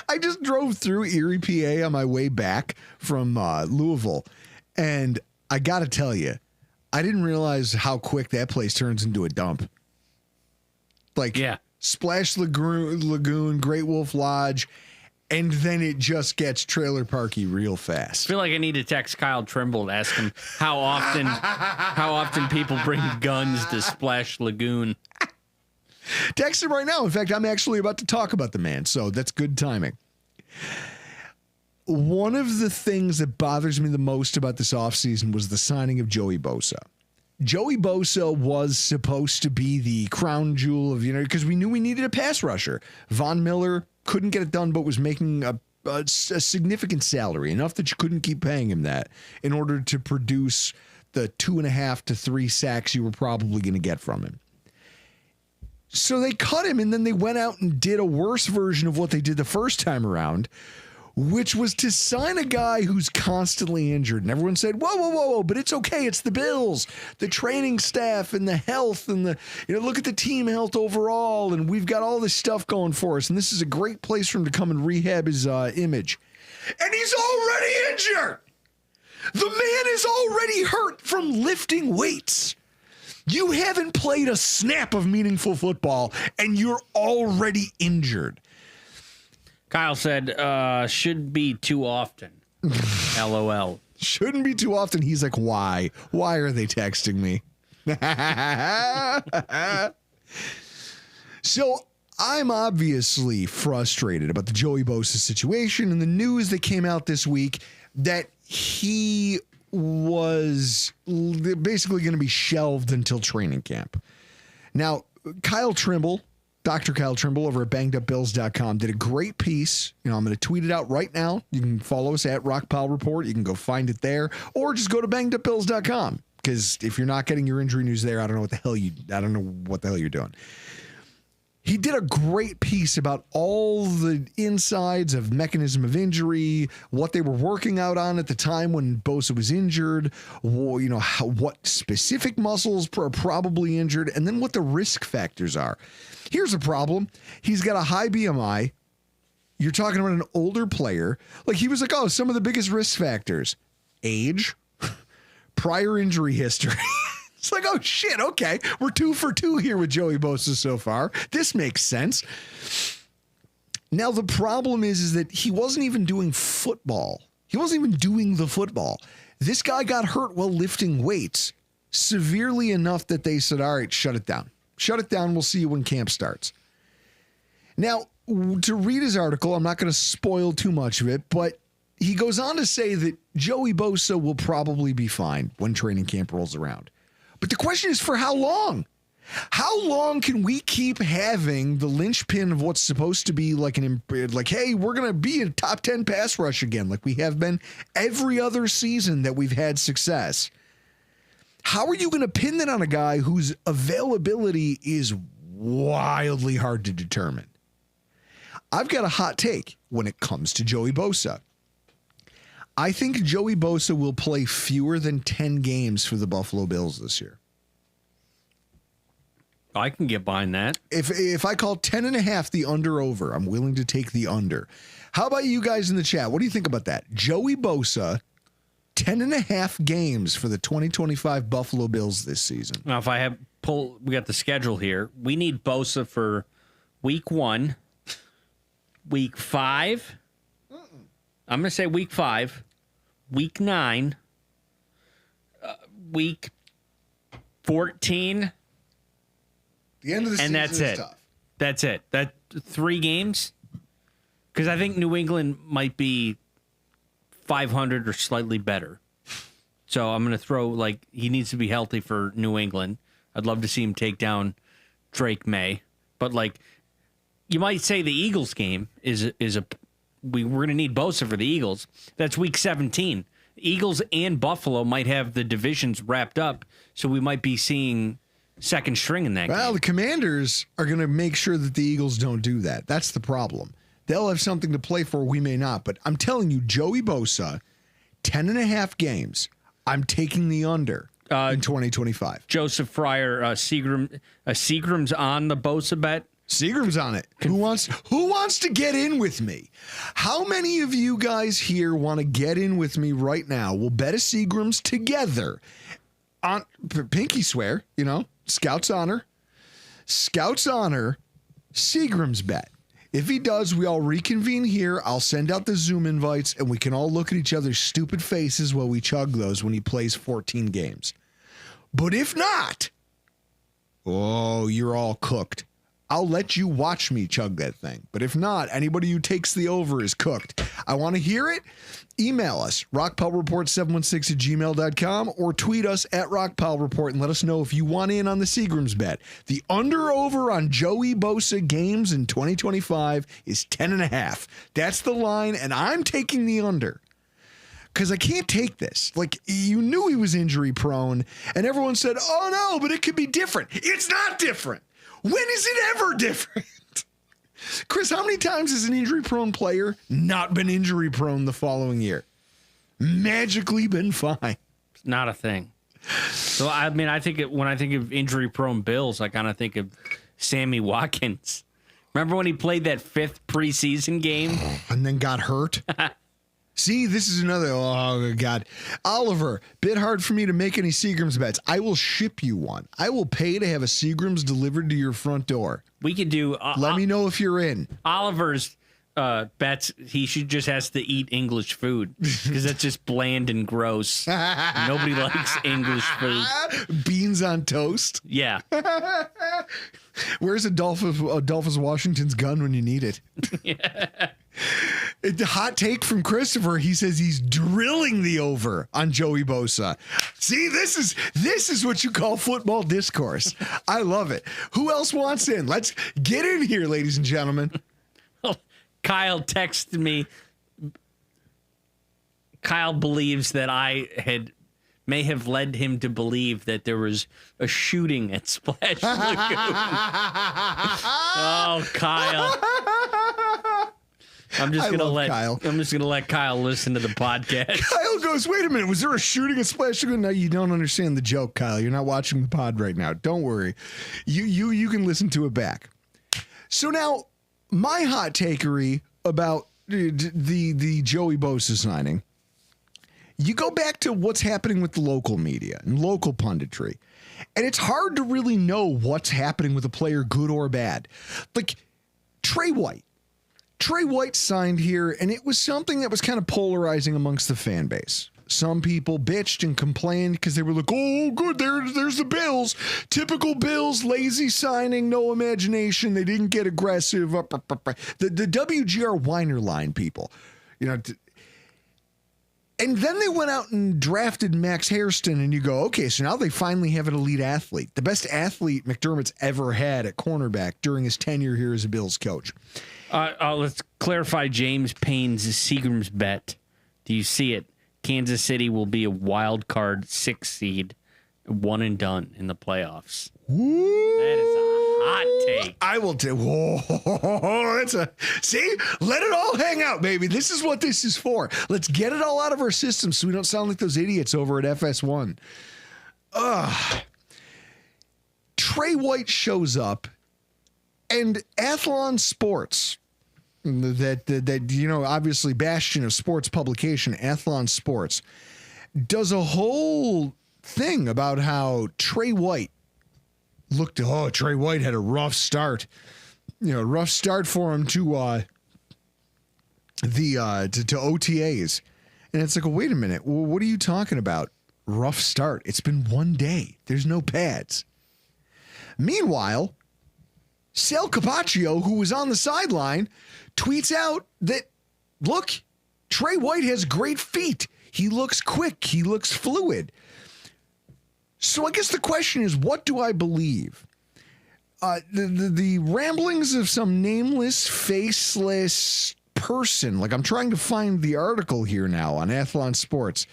I just drove through Erie, PA on my way back from Louisville. And I got to tell you, I didn't realize how quick that place turns into a dump. Like, Yeah. Splash Lagoon, Great Wolf Lodge, and then it just gets trailer parky real I fast. feel like I need to text Kyle Trimble to ask him how often people bring guns to Splash Lagoon. Text him right now. In fact, I'm actually about to talk about the man, so that's good timing. One of the things that bothers me the most about this offseason was the signing of Joey Bosa. Joey Bosa was supposed to be the crown jewel of, because we knew we needed a pass rusher. Von Miller couldn't get it done, but was making a significant salary, enough that you couldn't keep paying him that in order to produce the 2.5 to 3 sacks you were probably going to get from him. So they cut him, and then they went out and did a worse version of what they did the first time around, which was to sign a guy who's constantly injured. And everyone said, whoa, but it's okay. It's the Bills, the training staff, and the health, and look at the team health overall, and we've got all this stuff going for us, and this is a great place for him to come and rehab his image. And he's already injured. The man is already hurt from lifting weights. You haven't played a snap of meaningful football, and you're already injured. Kyle said, should be too often. LOL. Shouldn't be too often. He's like, why? Why are they texting me? So I'm obviously frustrated about the Joey Bosa situation and the news that came out this week that he was basically going to be shelved until training camp. Now, Kyle Trimble, Dr. Kyle Trimble over at bangedupbills.com did a great piece. I'm going to tweet it out right now. You can follow us at Rockpile Report. You can go find it there, or just go to bangedupbills.com, because if you're not getting your injury news there, I don't know what the hell you're doing. He did a great piece about all the insides of mechanism of injury, what they were working out on at the time when Bosa was injured, what specific muscles are probably injured, and then what the risk factors are. Here's a problem. He's got a high BMI. You're talking about an older player. Like, he was like, some of the biggest risk factors: age, prior injury history. It's like, oh shit, okay, we're 2 for 2 here with Joey Bosa so far. This makes sense. Now, the problem is that he wasn't even doing football. He wasn't even doing the football. This guy got hurt while lifting weights severely enough that they said, all right, shut it down. Shut it down. We'll see you when camp starts. Now, to read his article, I'm not going to spoil too much of it, but he goes on to say that Joey Bosa will probably be fine when training camp rolls around. But the question is, for how long? How long can we keep having the linchpin of what's supposed to be like hey, we're going to be a top 10 pass rush again, like we have been every other season that we've had success? How are you going to pin that on a guy whose availability is wildly hard to determine? I've got a hot take when it comes to Joey Bosa. I think Joey Bosa will play fewer than 10 games for the Buffalo Bills this year. I can get behind that. If I call 10.5 the under/over, I'm willing to take the under. How about you guys in the chat? What do you think about that? Joey Bosa, 10.5 games for the 2025 Buffalo Bills this season. Now, if we got the schedule here. We need Bosa for week 1, week 5. I'm going to say week 5, week 9, week 14. The end of the season that's is tough. That's it. That 3 games? Because I think New England might be 500 or slightly better. So I'm going to throw, he needs to be healthy for New England. I'd love to see him take down Drake May. But, you might say the Eagles game we're going to need Bosa for the Eagles. That's week 17. Eagles and Buffalo might have the divisions wrapped up, so we might be seeing second string in that game. Well, the Commanders are going to make sure that the Eagles don't do that. That's the problem. They'll have something to play for, we may not. But I'm telling you, Joey Bosa, 10.5 games. I'm taking the under in 2025. Joseph Fryer, Seagram's on the Bosa bet. Seagram's on it. Who wants to get in with me? How many of you guys here want to get in with me right now? We'll bet a Seagram's together on pinky swear, you know, Scouts honor, Seagram's bet. If he does, we all reconvene here. I'll send out the Zoom invites and we can all look at each other's stupid faces while we chug those when he plays 14 games. But if not, oh, you're all cooked. I'll let you watch me chug that thing. But if not, anybody who takes the over is cooked. I want to hear it. Email us, rockpowreport716@gmail.com, or tweet us at rockpowreport and let us know if you want in on the Seagram's bet. The under-over on Joey Bosa games in 2025 is 10.5. That's the line, and I'm taking the under. Because I can't take this. Like, you knew he was injury prone, and everyone said, oh no, but it could be different. It's not different. When is it ever different? Chris, how many times has an injury prone player not been injury prone the following year? Magically been fine. It's not a thing. So, I mean, when I think of injury prone Bills, I kind of think of Sammy Watkins. Remember when he played that 5th preseason game? And then got hurt? See, this is another, oh, God. Oliver, bit hard for me to make any Seagram's bets. I will ship you one. I will pay to have a Seagram's delivered to your front door. We could do... Let me know if you're in. Oliver's bets, he just has to eat English food because that's just bland and gross. Nobody likes English food. Beans on toast? Yeah. Where's Adolphus Washington's gun when you need it? Yeah. The hot take from Christopher. He says he's drilling the over on Joey Bosa. See, this is what you call football discourse. I love it. Who else wants in? Let's get in here, ladies and gentlemen. Kyle texted me. Kyle believes that I may have led him to believe that there was a shooting at Splash Lagoon. Oh, Kyle. I'm just gonna let Kyle listen to the podcast. Kyle goes, wait a minute, was there a shooting at Splash Lagoon? No, you don't understand the joke, Kyle. You're not watching the pod right now. Don't worry. You can listen to it back. So now, my hot takery about the Joey Bosa signing. You go back to what's happening with the local media and local punditry, and it's hard to really know what's happening with a player, good or bad. Like Trey White. Trey White signed here, and it was something that was kind of polarizing amongst the fan base. Some people bitched and complained because they were like, oh, good, there's the Bills. Typical Bills, lazy signing, no imagination. They didn't get aggressive. The WGR whiner line people, you know. And then they went out and drafted Max Hairston, and you go, okay, so now they finally have an elite athlete. The best athlete McDermott's ever had at cornerback during his tenure here as a Bills coach. Let's clarify James Payne's Seagram's bet. Do you see it? Kansas City will be a wild card 6 seed, one and done in the playoffs. Woo. That is a hot take. I will tell. See, let it all hang out, baby. This is what this is for. Let's get it all out of our system so we don't sound like those idiots over at FS1. Trey White shows up, and Athlon Sports, that you know, obviously bastion of sports publication, Athlon Sports, does a whole thing about how Trey White Trey White had a rough start. You know, rough start for him to OTAs. And it's like, wait a minute. Well, what are you talking about? Rough start. It's been one day. There's no pads. Meanwhile, Sal Capaccio, who was on the sideline, tweets out that, look, Trey White has great feet. He looks quick. He looks fluid. So I guess the question is, what do I believe? The ramblings of some nameless, faceless person. Like, I'm trying to find the article here now on Athlon Sports.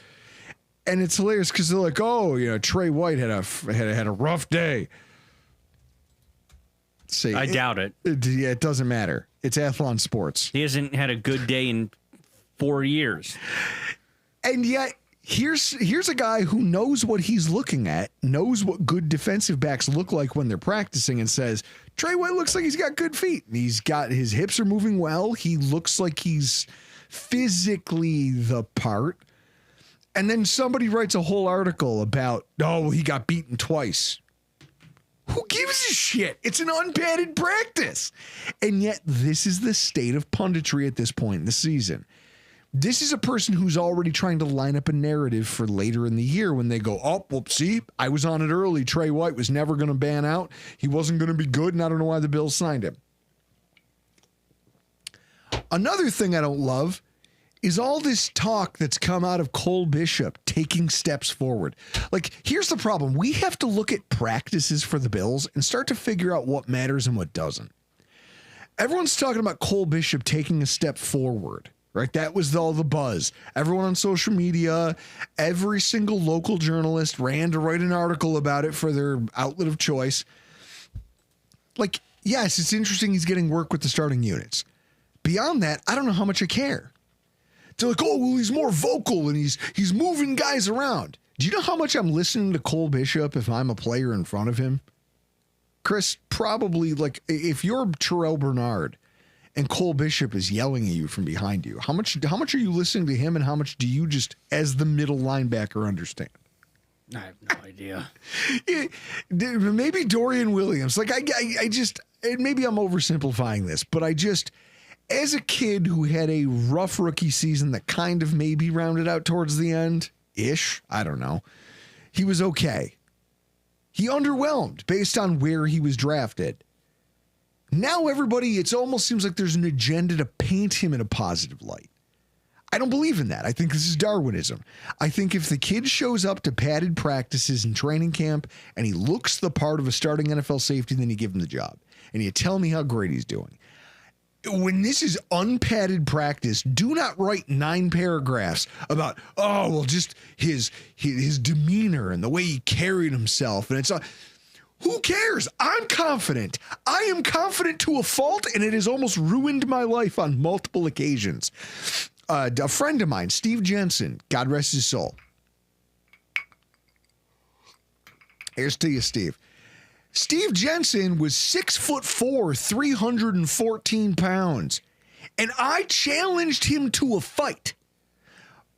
And it's hilarious because they're like, oh, you know, Trey White had a rough day. See, I doubt it. It doesn't matter. It's Athlon Sports. He hasn't had a good day in 4 years. And yet, here's a guy who knows what he's looking at, knows what good defensive backs look like when they're practicing, and says, Trey White looks like he's got good feet. He's got, his hips are moving well. He looks like he's physically the part. And then somebody writes a whole article about, oh, he got beaten twice. Who gives a shit? It's an unpadded practice. And yet this is the state of punditry at this point in the season. This is a person who's already trying to line up a narrative for later in the year when they go, oh, well, see, I was on it early. Trey White was never going to ban out. He wasn't going to be good, and I don't know why the Bills signed him. Another thing I don't love is all this talk that's come out of Cole Bishop taking steps forward. Like, here's the problem. We have to look at practices for the Bills and start to figure out what matters and what doesn't. Everyone's talking about Cole Bishop taking a step forward, right? That was all the buzz. Everyone on social media, every single local journalist ran to write an article about it for their outlet of choice. Like, yes, it's interesting he's getting work with the starting units. Beyond that, I don't know how much I care. They're like, oh, well, he's more vocal and he's moving guys around. Do you know how much I'm listening to Cole Bishop if I'm a player in front of him? Chris, probably, like, if you're Terrell Bernard and Cole Bishop is yelling at you from behind you, how much are you listening to him, and how much do you just, as the middle linebacker, understand? I have no idea. Maybe Dorian Williams. Like, I just, maybe I'm oversimplifying this, but I just, as a kid who had a rough rookie season that kind of maybe rounded out towards the end-ish, I don't know, he was okay. He underwhelmed based on where he was drafted. Now everybody, it almost seems like there's an agenda to paint him in a positive light. I don't believe in that. I think this is Darwinism. I think if the kid shows up to padded practices and training camp and he looks the part of a starting NFL safety, then you give him the job. And you tell me how great he's doing. When this is unpadded practice, do not write 9 paragraphs about, oh, well, just his demeanor and the way he carried himself. And it's who cares? I'm confident. I am confident to a fault, and it has almost ruined my life on multiple occasions. A friend of mine, Steve Jensen, God rest his soul. Here's to you, Steve. Steve Jensen was 6'4", 314 pounds, and I challenged him to a fight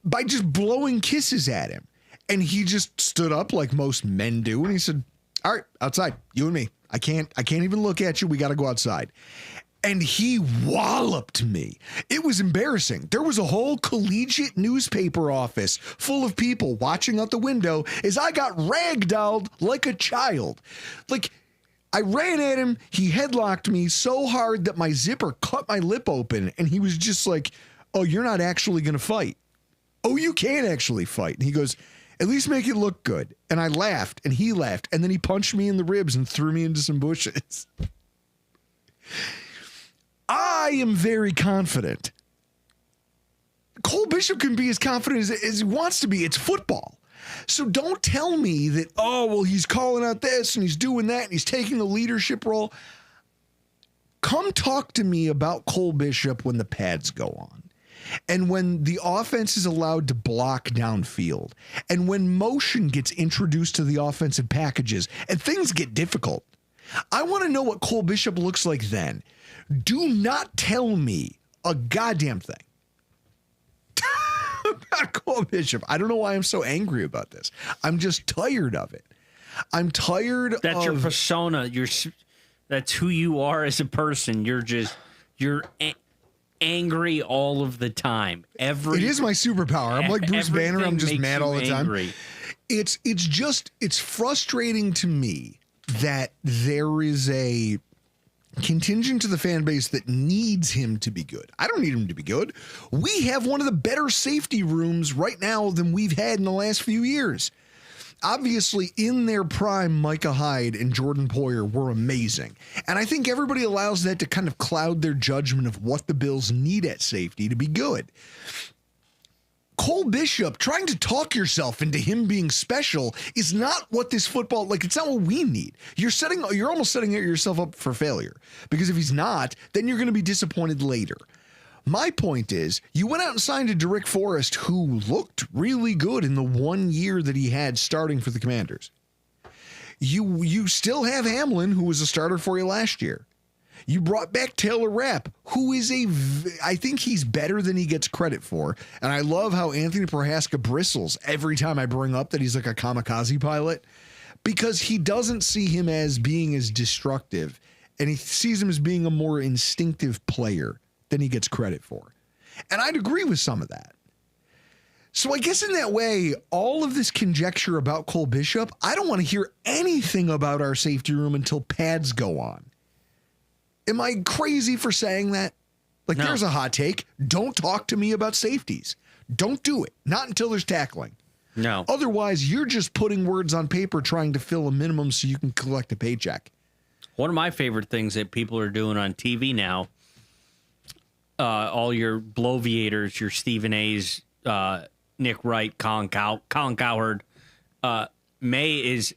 by just blowing kisses at him. And he just stood up like most men do, and he said, all right, outside, you and me. I can't even look at you. We got to go outside. And he walloped me. It was embarrassing. There was a whole collegiate newspaper office full of people watching out the window as I got ragdolled like a child. Like, I ran at him. He headlocked me so hard that my zipper cut my lip open. And he was just like, oh, you're not actually going to fight. Oh, you can actually fight. And he goes, at least make it look good. And I laughed, and he laughed. And then he punched me in the ribs and threw me into some bushes. I am very confident. Cole Bishop can be as confident as he wants to be. It's football. So don't tell me that, oh, well, he's calling out this and he's doing that and he's taking the leadership role. Come talk to me about Cole Bishop when the pads go on, and when the offense is allowed to block downfield, and when motion gets introduced to the offensive packages and things get difficult. I want to know what Cole Bishop looks like then. Do not tell me a goddamn thing about Cole Bishop. I don't know why I'm so angry about this. I'm just tired of it. I'm tired That's your persona. That's who you are as a person. You're angry all of the time. It is my superpower. I'm like Bruce Banner. I'm just mad all the time. It's frustrating to me that there is a contingent to the fan base that needs him to be good. I don't need him to be good. We have one of the better safety rooms right now than we've had in the last few years. Obviously, in their prime, Micah Hyde and Jordan Poyer were amazing. And I think everybody allows that to kind of cloud their judgment of what the Bills need at safety to be good. Cole Bishop, trying to talk yourself into him being special is not what this football, like, it's not what we need. You're almost setting yourself up for failure, because if he's not, then you're going to be disappointed later. My point is, you went out and signed a Derek Forrest who looked really good in the 1 year that he had starting for the Commanders. You still have Hamlin, who was a starter for you last year. You brought back Taylor Rapp, who is I think he's better than he gets credit for. And I love how Anthony Prohaska bristles every time I bring up that he's like a kamikaze pilot, because he doesn't see him as being as destructive, and he sees him as being a more instinctive player than he gets credit for. And I'd agree with some of that. So I guess in that way, all of this conjecture about Cole Bishop, I don't want to hear anything about our safety room until pads go on. Am I crazy for saying that? Like, No. There's a hot take. Don't talk to me about safeties. Don't do it. Not until there's tackling. No. Otherwise, you're just putting words on paper trying to fill a minimum so you can collect a paycheck. One of my favorite things that people are doing on TV now, all your bloviators, your Stephen A's, Nick Wright, Colin Cowherd, May is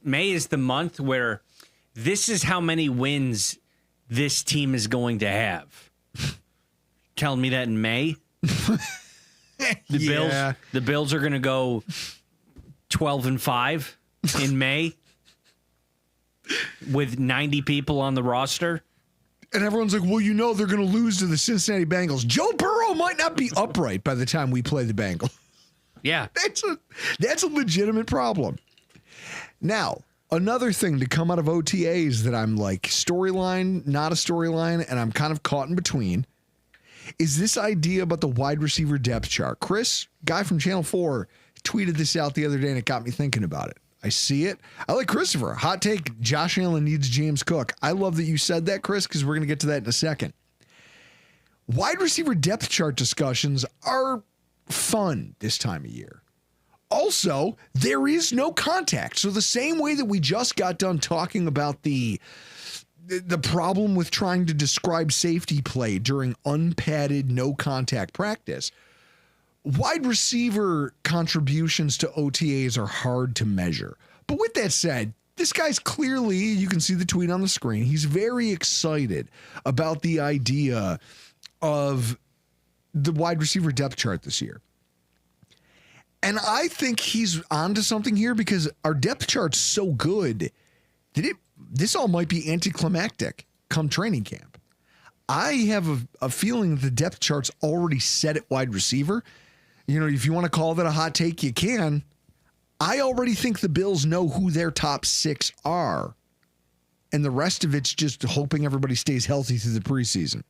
the month where this is how many wins this team is going to have. Telling me that in May, the Bills are going to go 12-5 in May with 90 people on the roster. And everyone's like, well, they're going to lose to the Cincinnati Bengals. Joe Burrow might not be upright by the time we play the Bengals. Yeah. That's a legitimate problem. Now, another thing to come out of OTAs that I'm like, storyline, not a storyline, and I'm kind of caught in between, is this idea about the wide receiver depth chart. Chris, guy from Channel 4, tweeted this out the other day, and it got me thinking about it. I see it. I like Christopher. Hot take, Josh Allen needs James Cook. I love that you said that, Chris, because we're going to get to that in a second. Wide receiver depth chart discussions are fun this time of year. Also, there is no contact. So the same way that we just got done talking about the problem with trying to describe safety play during unpadded, no contact practice, wide receiver contributions to OTAs are hard to measure. But with that said, this guy's clearly, you can see the tweet on the screen, he's very excited about the idea of the wide receiver depth chart this year. And I think he's onto something here because our depth chart's so good that this all might be anticlimactic come training camp. I have a feeling that the depth chart's already set at wide receiver. If you want to call that a hot take, you can. I already think the Bills know who their top 6 are. And the rest of it's just hoping everybody stays healthy through the preseason.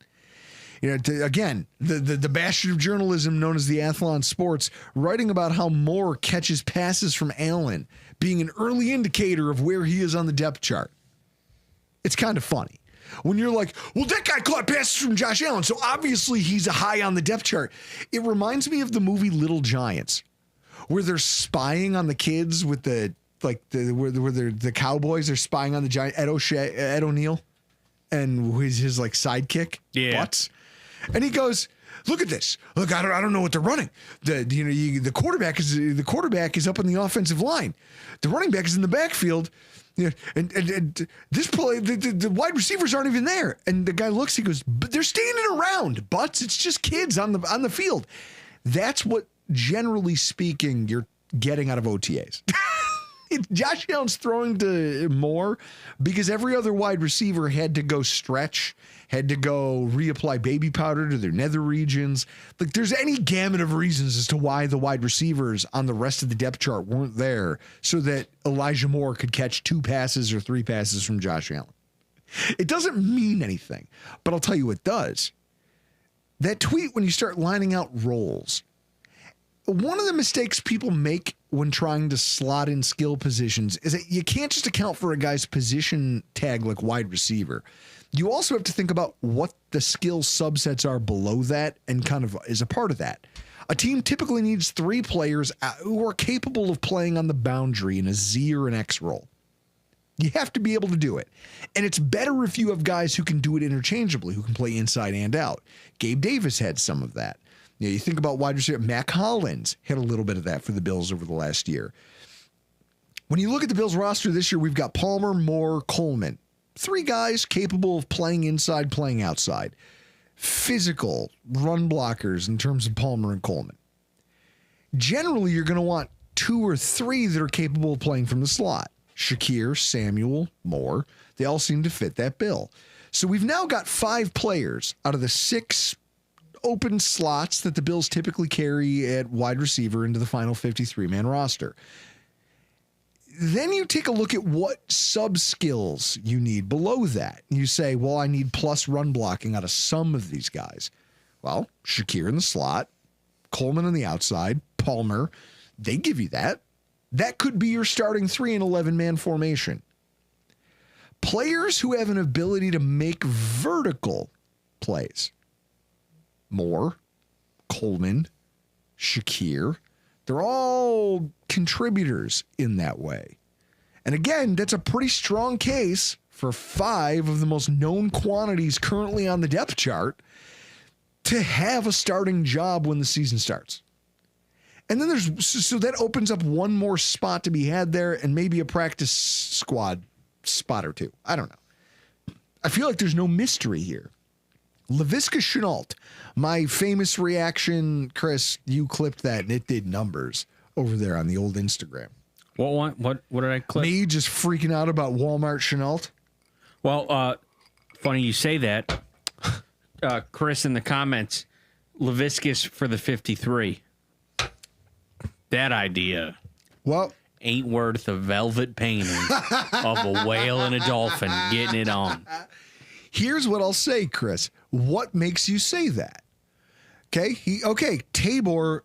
Again, the bastion of journalism known as the Athlon Sports, writing about how Moore catches passes from Allen, being an early indicator of where he is on the depth chart. It's kind of funny. When you're like, well, that guy caught passes from Josh Allen, so obviously he's a high on the depth chart. It reminds me of the movie Little Giants, where they're spying on the kids with the Cowboys are spying on the Giants, Ed O'Neill, and his like sidekick, Butts. And he goes, look at this. Look, I don't know what they're running. The quarterback is up on the offensive line. The running back is in the backfield. And this play, the wide receivers aren't even there. And the guy looks, he goes, but they're standing around, Butts. It's just kids on the field. That's what, generally speaking, you're getting out of OTAs. Josh Allen's throwing to Moore because every other wide receiver had to go stretch, had to go reapply baby powder to their nether regions. Like, there's any gamut of reasons as to why the wide receivers on the rest of the depth chart weren't there so that Elijah Moore could catch 2 passes or 3 passes from Josh Allen. It doesn't mean anything, but I'll tell you what does. That tweet, when you start lining out roles, one of the mistakes people make when trying to slot in skill positions is that you can't just account for a guy's position tag like wide receiver. You also have to think about what the skill subsets are below that and kind of is a part of that. A team typically needs 3 players who are capable of playing on the boundary in a Z or an X role. You have to be able to do it. And it's better if you have guys who can do it interchangeably, who can play inside and out. Gabe Davis had some of that. You think about wide receiver, Mac Hollins had a little bit of that for the Bills over the last year. When you look at the Bills roster this year, we've got Palmer, Moore, Coleman. 3 guys capable of playing inside, playing outside. Physical run blockers in terms of Palmer and Coleman. Generally, you're going to want 2 or 3 that are capable of playing from the slot. Shakir, Samuel, Moore. They all seem to fit that bill. So we've now got 5 players out of the 6 open slots that the Bills typically carry at wide receiver into the final 53-man roster. Then you take a look at what sub skills you need below that. You say, well, I need plus run blocking out of some of these guys. Well, Shakir in the slot, Coleman on the outside, Palmer, they give you that. That could be your starting 3 and 11-man formation. Players who have an ability to make vertical plays. Moore, Coleman, Shakir, they're all contributors in that way. And again, that's a pretty strong case for 5 of the most known quantities currently on the depth chart to have a starting job when the season starts. And then so that opens up one more spot to be had there and maybe a practice squad spot or 2. I don't know. I feel like there's no mystery here. Laviska Shenault, my famous reaction, Chris, you clipped that and it did numbers over there on the old Instagram. What did I clip? Me just freaking out about Walmart Shenault. Well, funny you say that. Chris in the comments, Laviscus for the 53. That idea. Well, ain't worth a velvet painting of a whale and a dolphin getting it on. Here's what I'll say, Chris. What makes you say that? Okay, Tabor,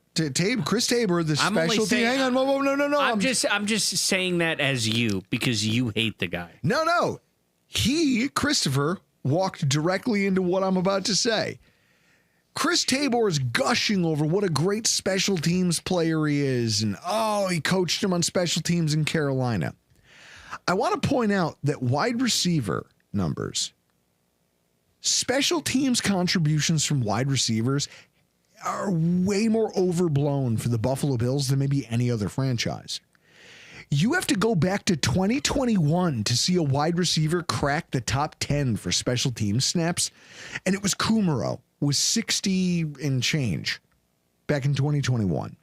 Chris Tabor, the specialty. Hang on, no. I'm just saying that as you because you hate the guy. No. Christopher, walked directly into what I'm about to say. Chris Tabor is gushing over what a great special teams player he is, and he coached him on special teams in Carolina. I want to point out that wide receiver numbers, special teams contributions from wide receivers are way more overblown for the Buffalo Bills than maybe any other franchise. You have to go back to 2021 to see a wide receiver crack the top 10 for special teams snaps, and it was Kumaro, was 60 and change back in 2021.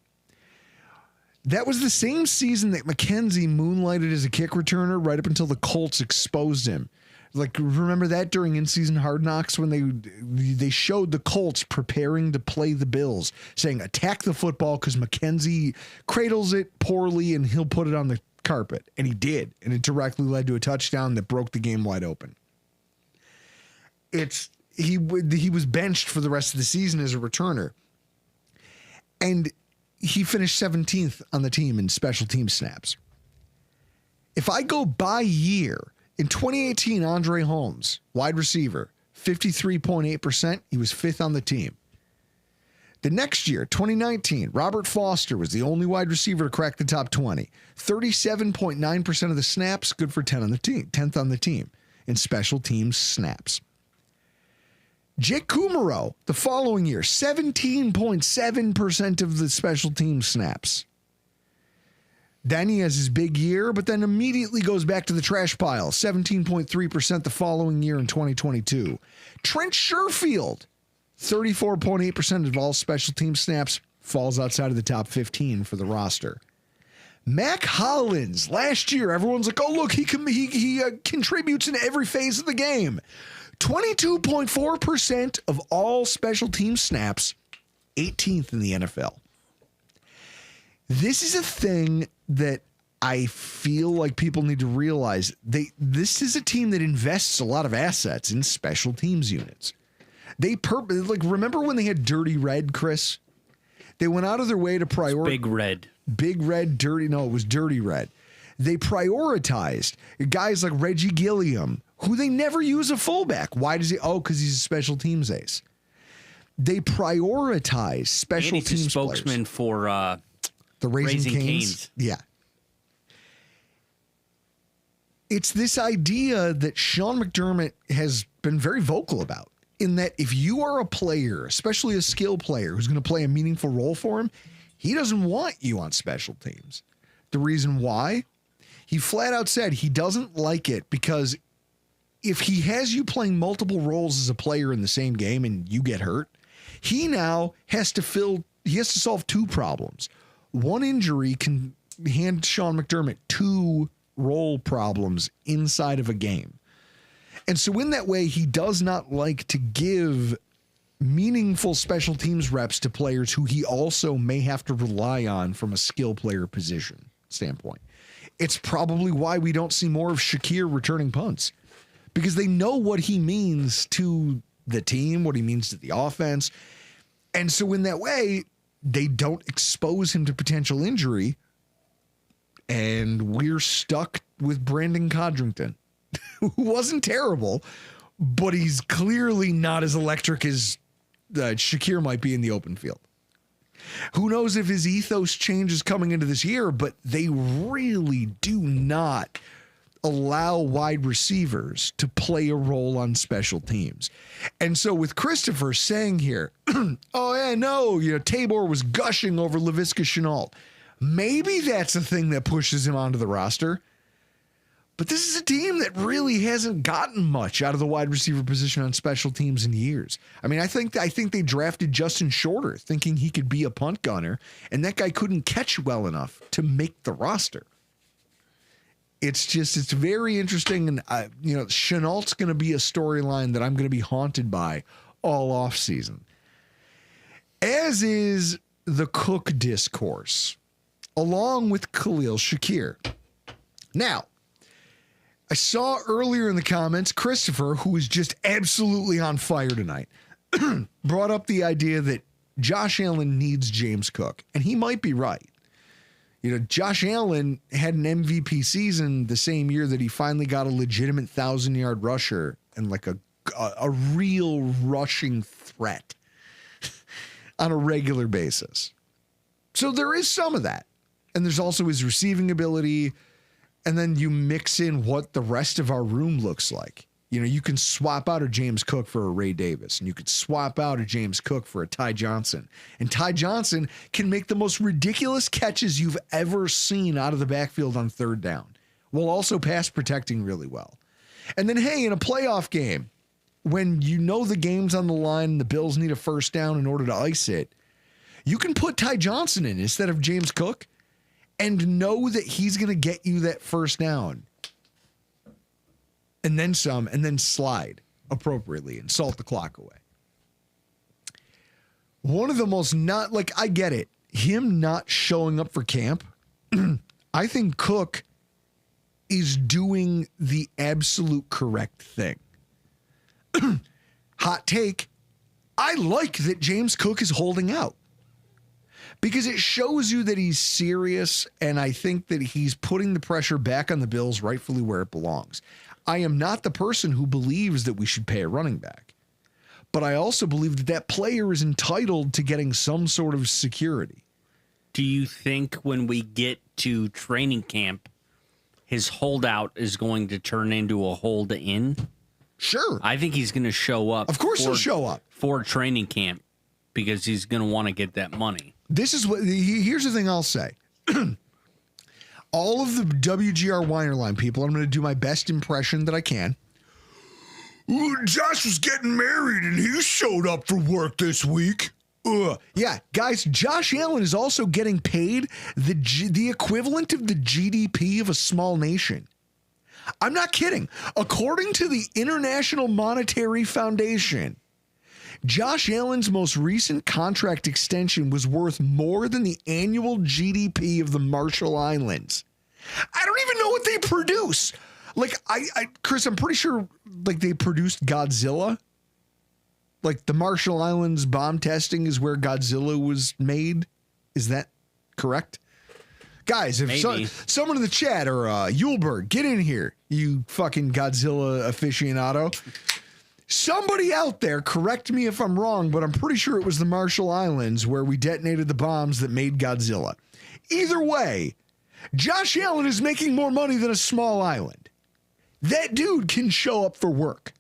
That was the same season that McKenzie moonlighted as a kick returner right up until the Colts exposed him. Like, remember that during in-season Hard Knocks when they showed the Colts preparing to play the Bills, saying attack the football because McKenzie cradles it poorly and he'll put it on the carpet. And he did. And it directly led to a touchdown that broke the game wide open. He was benched for the rest of the season as a returner. And he finished 17th on the team in special team snaps. If I go by year, in 2018, Andre Holmes, wide receiver, 53.8%. He was 5th on the team. The next year, 2019, Robert Foster was the only wide receiver to crack the top 20. 37.9% of the snaps, good for 10 on the team, 10th on the team in special teams snaps. Jake Kumaro, the following year, 17.7% of the special team snaps. Then he has his big year, but then immediately goes back to the trash pile, 17.3% the following year in 2022. Trent Sherfield, 34.8% of all special team snaps, falls outside of the top 15 for the roster. Mac Hollins, last year, everyone's like, oh, look, he contributes in every phase of the game. 22.4% of all special team snaps, 18th in the NFL. This is a thing that I feel like people need to realize. This is a team that invests a lot of assets in special teams units. Remember when they had Dirty Red, Chris? They went out of their way to prioritize. Big Red, Dirty. No, it was Dirty Red. They prioritized guys like Reggie Gilliam, who they never use a fullback. Why does he? Oh, because he's a special teams ace. They prioritize special teams a spokesman players. For the Raising Cane's. Yeah. It's this idea that Sean McDermott has been very vocal about, in that if you are a player, especially a skill player who's going to play a meaningful role for him, he doesn't want you on special teams. The reason why? He flat out said he doesn't like it because if he has you playing multiple roles as a player in the same game and you get hurt, he now has to solve 2 problems. One injury can hand Sean McDermott 2 role problems inside of a game. And so in that way, he does not like to give meaningful special teams reps to players who he also may have to rely on from a skill player position standpoint. It's probably why we don't see more of Shakir returning punts, because they know what he means to the team, what he means to the offense. And so in that way, they don't expose him to potential injury. And we're stuck with Brandon Codrington, who wasn't terrible, but he's clearly not as electric as Shakir might be in the open field. Who knows if his ethos changes coming into this year, but they really do not allow wide receivers to play a role on special teams. And so with Christopher saying here, oh yeah, no, Tabor was gushing over Laviska Shenault. Maybe that's a thing that pushes him onto the roster. But this is a team that really hasn't gotten much out of the wide receiver position on special teams in years. I mean, I think they drafted Justin Shorter thinking he could be a punt gunner, and that guy couldn't catch well enough to make the roster. It's very interesting. And, Chenault's going to be a storyline that I'm going to be haunted by all offseason, as is the Cook discourse, along with Khalil Shakir. Now, I saw earlier in the comments, Christopher, who is just absolutely on fire tonight, brought up the idea that Josh Allen needs James Cook, and he might be right. Josh Allen had an MVP season the same year that he finally got a legitimate 1,000-yard rusher and like a real rushing threat on a regular basis. So there is some of that. And there's also his receiving ability. And then you mix in what the rest of our room looks like. You can swap out a James Cook for a Ray Davis, and you could swap out a James Cook for a Ty Johnson. And Ty Johnson can make the most ridiculous catches you've ever seen out of the backfield on third down, while also pass protecting really well. And then, hey, in a playoff game, when the game's on the line and the Bills need a first down in order to ice it, you can put Ty Johnson in instead of James Cook and know that he's going to get you that first down. And then some, and then slide appropriately and salt the clock away. One of the most I get it. Him not showing up for camp, I think Cook is doing the absolute correct thing. Hot take. I like that James Cook is holding out, because it shows you that he's serious, and I think that he's putting the pressure back on the Bills rightfully where it belongs. I am not the person who believes that we should pay a running back, but I also believe that player is entitled to getting some sort of security. Do you think when we get to training camp, his holdout is going to turn into a hold in? Sure. I think he's going to show up. Of course he'll show up. For training camp, because he's going to want to get that money. Here's the thing I'll say. All of the WGR Winerline people, I'm going to do my best impression that I can. Josh was getting married and he showed up for work this week. Yeah, guys, Josh Allen is also getting paid the equivalent of the GDP of a small nation. I'm not kidding. According to the International Monetary Foundation, Josh Allen's most recent contract extension was worth more than the annual GDP of the Marshall Islands. I don't even know what they produce. Chris, I'm pretty sure they produced Godzilla. The Marshall Islands bomb testing is where Godzilla was made. Is that correct? Guys, if someone in the chat or Yulberg, get in here, you fucking Godzilla aficionado. Somebody out there, correct me if I'm wrong, but I'm pretty sure it was the Marshall Islands where we detonated the bombs that made Godzilla. Either way, Josh Allen is making more money than a small island. That dude can show up for work.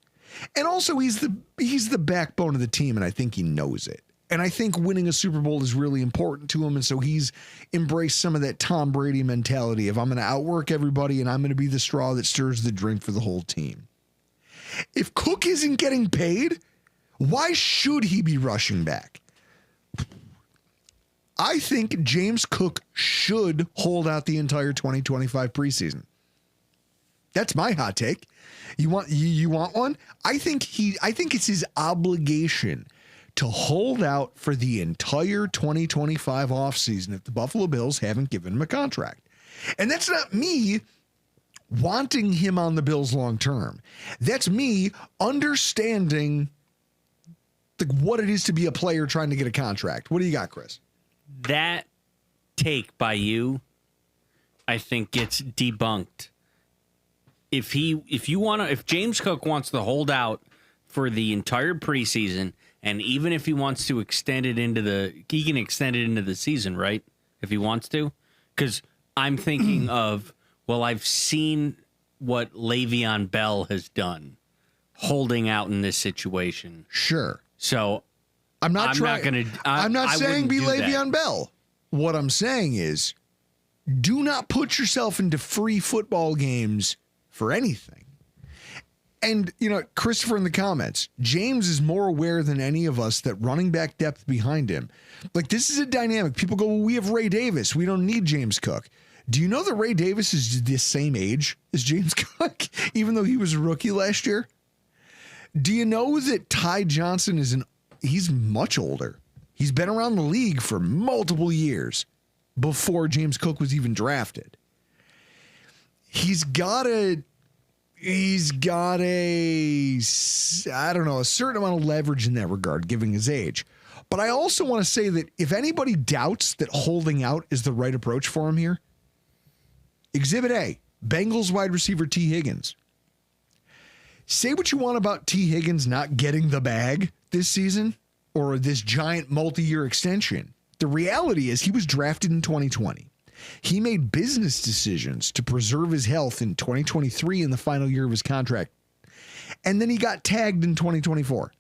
And also, he's the backbone of the team, and I think he knows it. And I think winning a Super Bowl is really important to him, and so he's embraced some of that Tom Brady mentality of I'm going to outwork everybody, and I'm going to be the straw that stirs the drink for the whole team. If Cook isn't getting paid, why should he be rushing back? I think James Cook should hold out the entire 2025 preseason. That's my hot take. You want one? I think it's his obligation to hold out for the entire 2025 offseason if the Buffalo Bills haven't given him a contract. And that's not me wanting him on the Bills long term. That's me understanding what it is to be a player trying to get a contract. What do you got, Chris? That take by you, I think, gets debunked. If James Cook wants to hold out for the entire preseason, and even if he wants to extend it he can extend it into the season, right? If he wants to, because I'm thinking of, well, I've seen what Le'Veon Bell has done, holding out in this situation. Sure. So I'm not saying be Le'Veon that. Bell. What I'm saying is, do not put yourself into free football games for anything. And, Christopher in the comments, James is more aware than any of us that running back depth behind him. Like, this is a dynamic. People go, well, we have Ray Davis. We don't need James Cook. Do you know that Ray Davis is the same age as James Cook, even though he was a rookie last year? Do you know that Ty Johnson he's much older. He's been around the league for multiple years before James Cook was even drafted. He's got a certain amount of leverage in that regard, given his age. But I also want to say that if anybody doubts that holding out is the right approach for him here, Exhibit A, Bengals wide receiver T. Higgins. Say what you want about T. Higgins not getting the bag this season or this giant multi-year extension. The reality is he was drafted in 2020. He made business decisions to preserve his health in 2023 in the final year of his contract. And then he got tagged in 2024.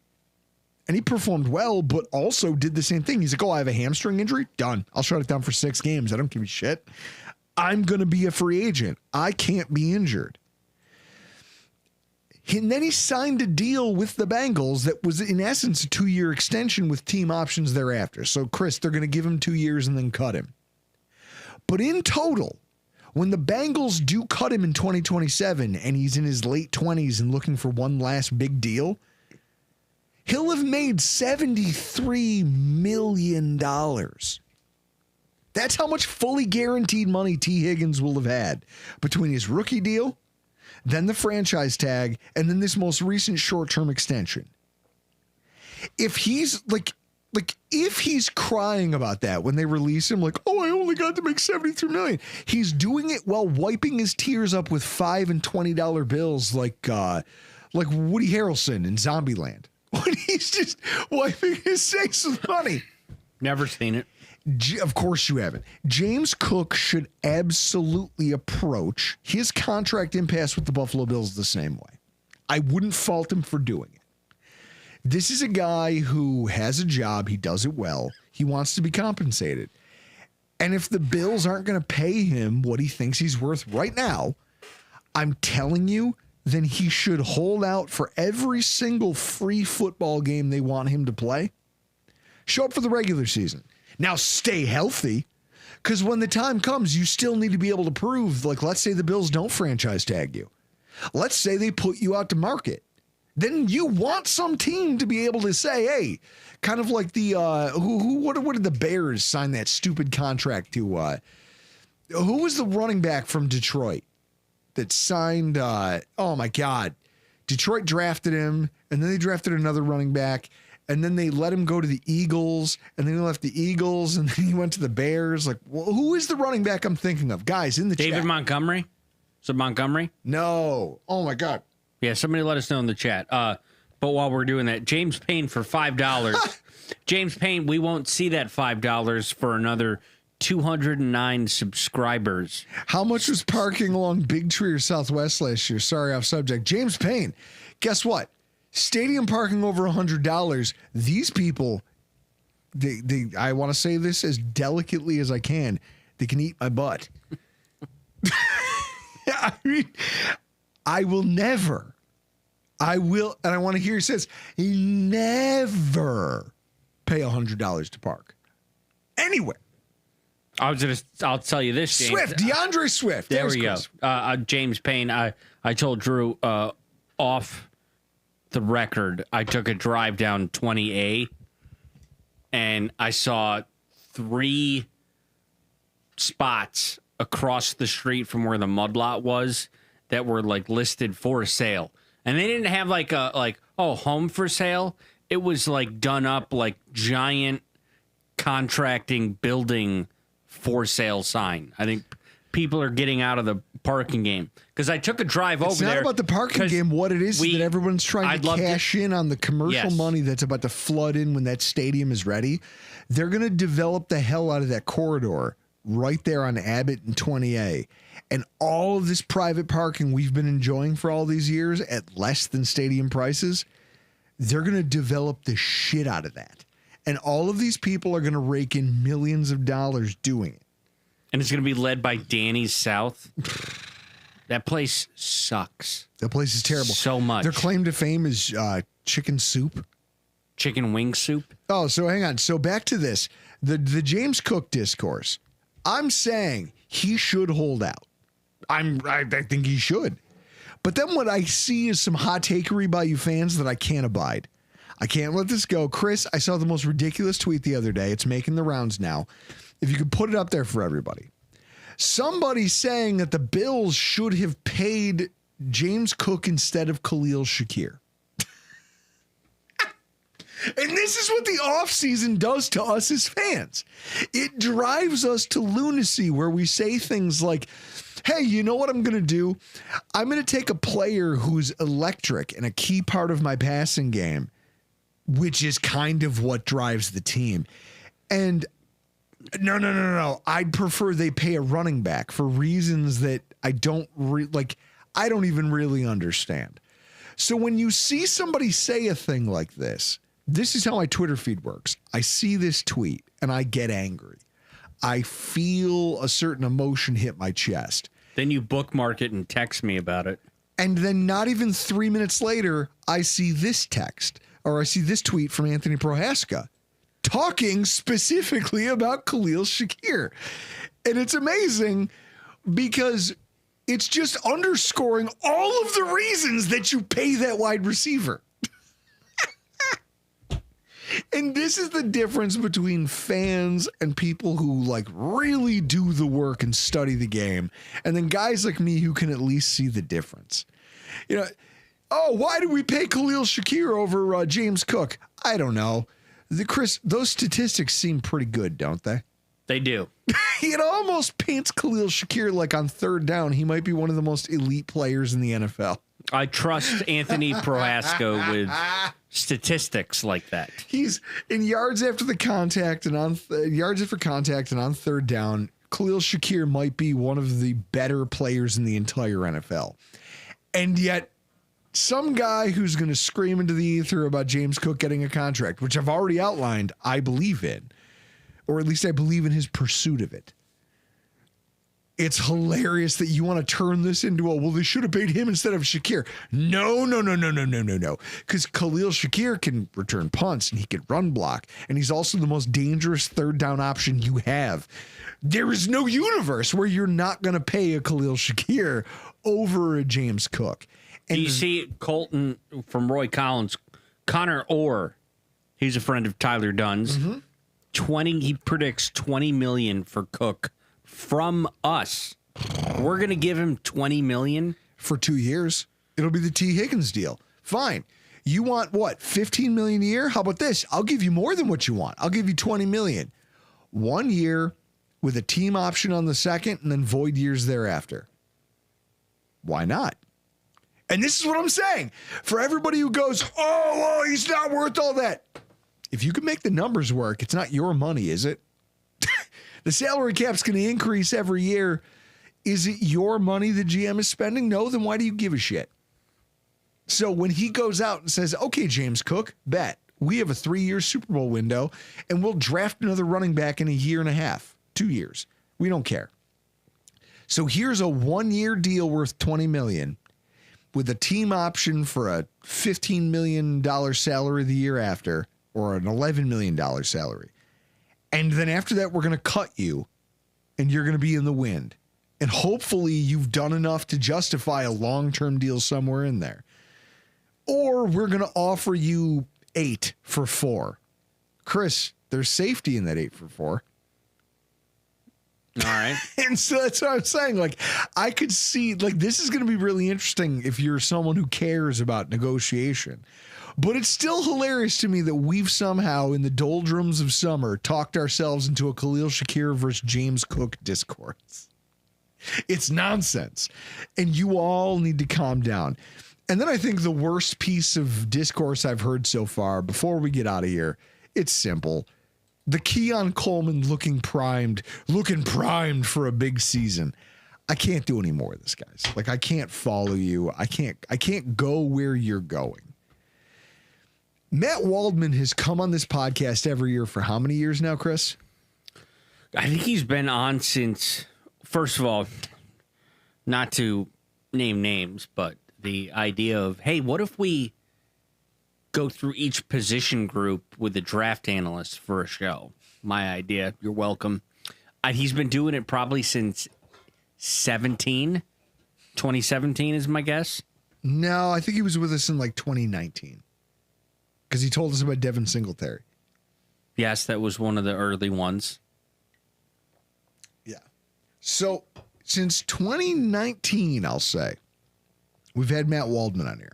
And he performed well, but also did the same thing. He's like, oh, I have a hamstring injury? Done. I'll shut it down for 6 games. I don't give a shit. I'm going to be a free agent. I can't be injured. And then he signed a deal with the Bengals that was, in essence, a 2-year extension with team options thereafter. So, Chris, they're going to give him 2 years and then cut him. But in total, when the Bengals do cut him in 2027 and he's in his late 20s and looking for one last big deal, he'll have made $73 million. That's how much fully guaranteed money T. Higgins will have had between his rookie deal, then the franchise tag, and then this most recent short-term extension. If he's if he's crying about that when they release him, like, oh, I only got to make $73 million, he's doing it while wiping his tears up with $5 and $20 bills like Woody Harrelson in Zombieland. When he's just wiping his face with money. Never seen it. Of course you haven't. James Cook should absolutely approach his contract impasse with the Buffalo Bills the same way. I wouldn't fault him for doing it. This is a guy who has a job. He does it well. He wants to be compensated. And if the Bills aren't going to pay him what he thinks he's worth right now, I'm telling you, then he should hold out for every single free football game they want him to play. Show up for the regular season. Now stay healthy, because when the time comes, you still need to be able to prove, like, let's say the Bills don't franchise tag you. Let's say they put you out to market. Then you want some team to be able to say, hey, kind of like the, what did the Bears sign that stupid contract to? Who was the running back from Detroit that signed, oh my God, Detroit drafted him, and then they drafted another running back, and then they let him go to the Eagles, and then he left the Eagles, and then he went to the Bears. Like, well, who is the running back I'm thinking of? Guys, in the chat. David Montgomery? Is it Montgomery? No. Oh, my God. Yeah, somebody let us know in the chat. But while we're doing that, James Payne for $5. James Payne, we won't see that $5 for another 209 subscribers. How much was parking along Big Tree or Southwest last year? Sorry, off subject. James Payne, guess what? Stadium parking over $100. These people, they I want to say this as delicately as I can. They can eat my butt. I mean, I will, and I want to hear he says, never pay $100 to park anywhere. I'll tell you this, James. DeAndre Swift. There we go. James Payne. I told Drew off the record, I took a drive down 20A and I saw 3 spots across the street from where the mud lot was that were like listed for sale. And they didn't have like home for sale. It was like done up like giant contracting building for sale sign. I think people are getting out of the parking game because I took a drive over there. It's not about the parking game. What it is that everyone's trying to cash in on the commercial Yes. money that's about to flood in when that stadium is ready. They're going to develop the hell out of that corridor right there on Abbott and 20A. And all of this private parking we've been enjoying for all these years at less than stadium prices, they're going to develop the shit out of that. And all of these people are going to rake in millions of dollars doing it. And it's going to be led by Danny's South. That place sucks. That place is terrible. So much. Their claim to fame is chicken soup. Chicken wing soup. Oh, so hang on. So back to this. The James Cook discourse. I'm saying he should hold out. I think he should. But then what I see is some hot takery by you fans that I can't abide. I can't let this go. Chris, I saw the most ridiculous tweet the other day. It's making the rounds now. If you could put it up there for everybody. Somebody saying that the Bills should have paid James Cook instead of Khalil Shakir. And this is what the offseason does to us as fans. It drives us to lunacy where we say things like, hey, you know what I'm going to do? I'm going to take a player who's electric and a key part of my passing game, which is kind of what drives the team. And no. I'd prefer they pay a running back for reasons that I don't I don't even really understand. So when you see somebody say a thing like this is how my Twitter feed works. I see this tweet and I get angry. I feel a certain emotion hit my chest. Then you bookmark it and text me about it. And then not even 3 minutes later, I see this text or I see this tweet from Anthony Prohaska talking specifically about Khalil Shakir. And it's amazing because it's just underscoring all of the reasons that you pay that wide receiver. And this is the difference between fans and people who like really do the work and study the game. And then guys like me who can at least see the difference. You know, oh, why do we pay Khalil Shakir over James Cook? I don't know. Chris, those statistics seem pretty good, don't they? They do. It almost paints Khalil Shakir like on third down. He might be one of the most elite players in the NFL. I trust Anthony Prohaska with statistics like that. He's in yards after the contact and on yards after contact and on third down. Khalil Shakir might be one of the better players in the entire NFL. And yet some guy who's going to scream into the ether about James Cook getting a contract, which I've already outlined, I believe in, or at least I believe in his pursuit of it. It's hilarious that you want to turn this into well, they should have paid him instead of Shakir. No. Because Khalil Shakir can return punts and he can run block. And he's also the most dangerous third down option you have. There is no universe where you're not going to pay a Khalil Shakir over a James Cook. And do you see Colton from Roy Collins, Connor Orr, he's a friend of Tyler Dunn's. Mm-hmm. He predicts $20 million for Cook from us. We're going to give him $20 million for 2 years. It'll be the T. Higgins deal. Fine. You want what? $15 million a year? How about this? I'll give you more than what you want. I'll give you $20 million. 1 year with a team option on the second and then void years thereafter. Why not? And this is what I'm saying. For everybody who goes, oh, he's not worth all that. If you can make the numbers work, it's not your money, is it? The salary cap's going to increase every year. Is it your money the GM is spending? No, then why do you give a shit? So when he goes out and says, okay, James Cook, bet we have a 3-year Super Bowl window and we'll draft another running back in a year and a half, 2 years. We don't care. So here's a 1-year deal worth $20 million with a team option for a $15 million salary the year after or an $11 million salary. And then after that, we're going to cut you and you're going to be in the wind. And hopefully you've done enough to justify a long-term deal somewhere in there. or we're going to offer you 8 for 4. Chris, there's safety in that 8 for 4. All right. And so that's what I'm saying. Like, I could see, like, this is going to be really interesting if you're someone who cares about negotiation. But it's still hilarious to me that we've somehow, in the doldrums of summer, talked ourselves into a Khalil Shakir versus James Cook discourse. It's nonsense. And you all need to calm down. And then I think the worst piece of discourse I've heard so far, before we get out of here, it's simple. The Keon Coleman looking primed for a big season. I can't do any more of this, guys. Like, I can't follow you. I can't go where you're going. Matt Waldman has come on this podcast every year for how many years now, Chris? I think he's been on since, first of all, not to name names, but the idea of, hey, what if we go through each position group with a draft analyst for a show? My idea. You're welcome. He's been doing it probably since 2017 is my guess. No, I think he was with us in like 2019 because he told us about Devin Singletary. Yes, that was one of the early ones. Yeah. So since 2019, I'll say, we've had Matt Waldman on here.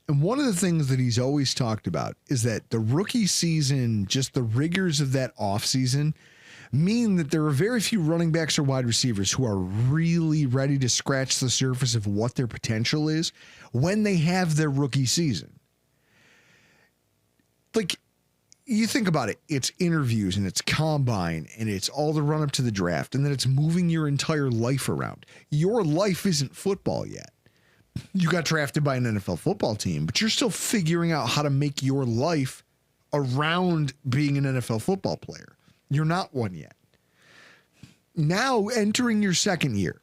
And one of the things that he's always talked about is that the rookie season, just the rigors of that offseason, mean that there are very few running backs or wide receivers who are really ready to scratch the surface of what their potential is when they have their rookie season. Like, you think about it, it's interviews and it's combine and it's all the run up to the draft, and then it's moving your entire life around. Your life isn't football yet. You got drafted by an NFL football team, but you're still figuring out how to make your life around being an NFL football player. You're not one yet. Now, entering your second year,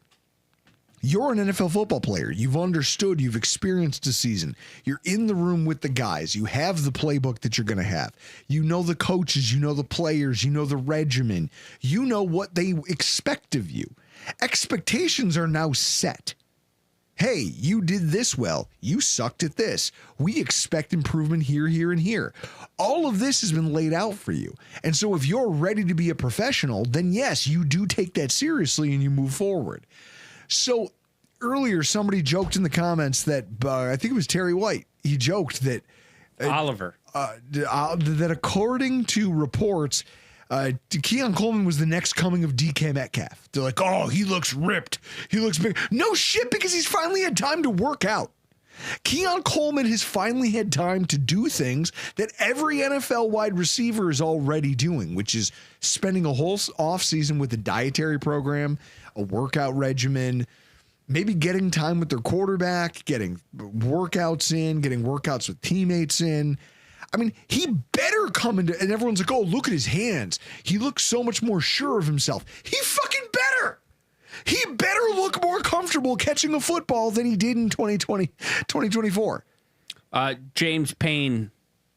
you're an NFL football player. You've understood, you've experienced a season. You're in the room with the guys. You have the playbook that you're going to have. You know the coaches, you know the players, you know the regimen. You know what they expect of you. Expectations are now set. Hey, you did this well. You sucked at this. We expect improvement here, here, and here. All of this has been laid out for you. And so if you're ready to be a professional, then yes, you do take that seriously and you move forward. So earlier, somebody joked in the comments that, I think it was Terry White, he joked that Oliver. That according to reports, Keon Coleman was the next coming of DK Metcalf. They're like, oh, he looks ripped. He looks big. No shit, because he's finally had time to work out. Keon Coleman has finally had time to do things that every NFL wide receiver is already doing, which is spending a whole offseason with a dietary program, a workout regimen, maybe getting time with their quarterback, getting workouts in, getting workouts with teammates in. I mean, he better come into, and everyone's like, oh, look at his hands. He looks so much more sure of himself. He fucking better. He better look more comfortable catching a football than he did in 2024. James Payne,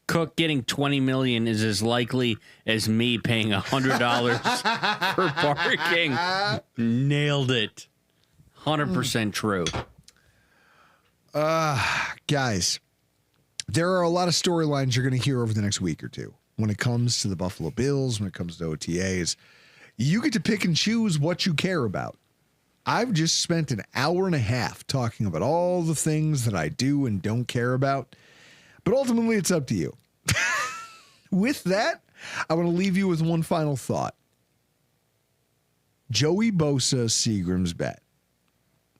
Cook getting $20 million is as likely as me paying $100 for parking. Nailed it. 100% true. Guys, there are a lot of storylines you're going to hear over the next week or two when it comes to the Buffalo Bills, when it comes to OTAs. You get to pick and choose what you care about. I've just spent an hour and a half talking about all the things that I do and don't care about, but ultimately it's up to you. With that, I want to leave you with one final thought. Joey Bosa, Seagram's bet.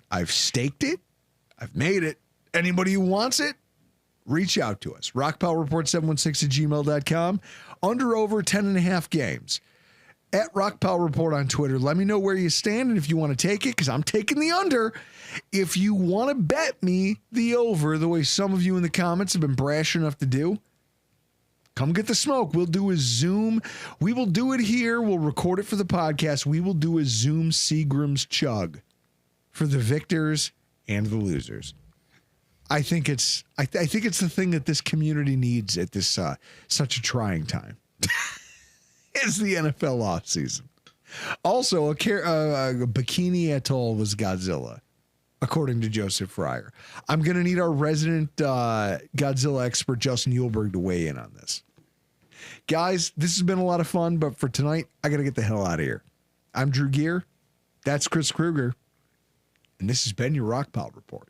I've staked it. I've made it. Anybody who wants it, reach out to us. rockpowreport716@gmail.com. Under over 10.5 games. At rockpowreport on Twitter. Let me know where you stand and if you want to take it, because I'm taking the under. If you want to bet me the over, the way some of you in the comments have been brash enough to do, come get the smoke. We'll do a Zoom. We will do it here. We'll record it for the podcast. We will do a Zoom Seagram's chug for the victors and the losers. I think it's the thing that this community needs at this such a trying time. It's the NFL offseason. Also, a Bikini Atoll was Godzilla. according to Joseph Fryer. I'm going to need our resident Godzilla expert, Justin Hulberg, to weigh in on this. Guys, this has been a lot of fun, but for tonight, I got to get the hell out of here. I'm Drew Gear. That's Chris Kruger. And this has been your Rockpile Report.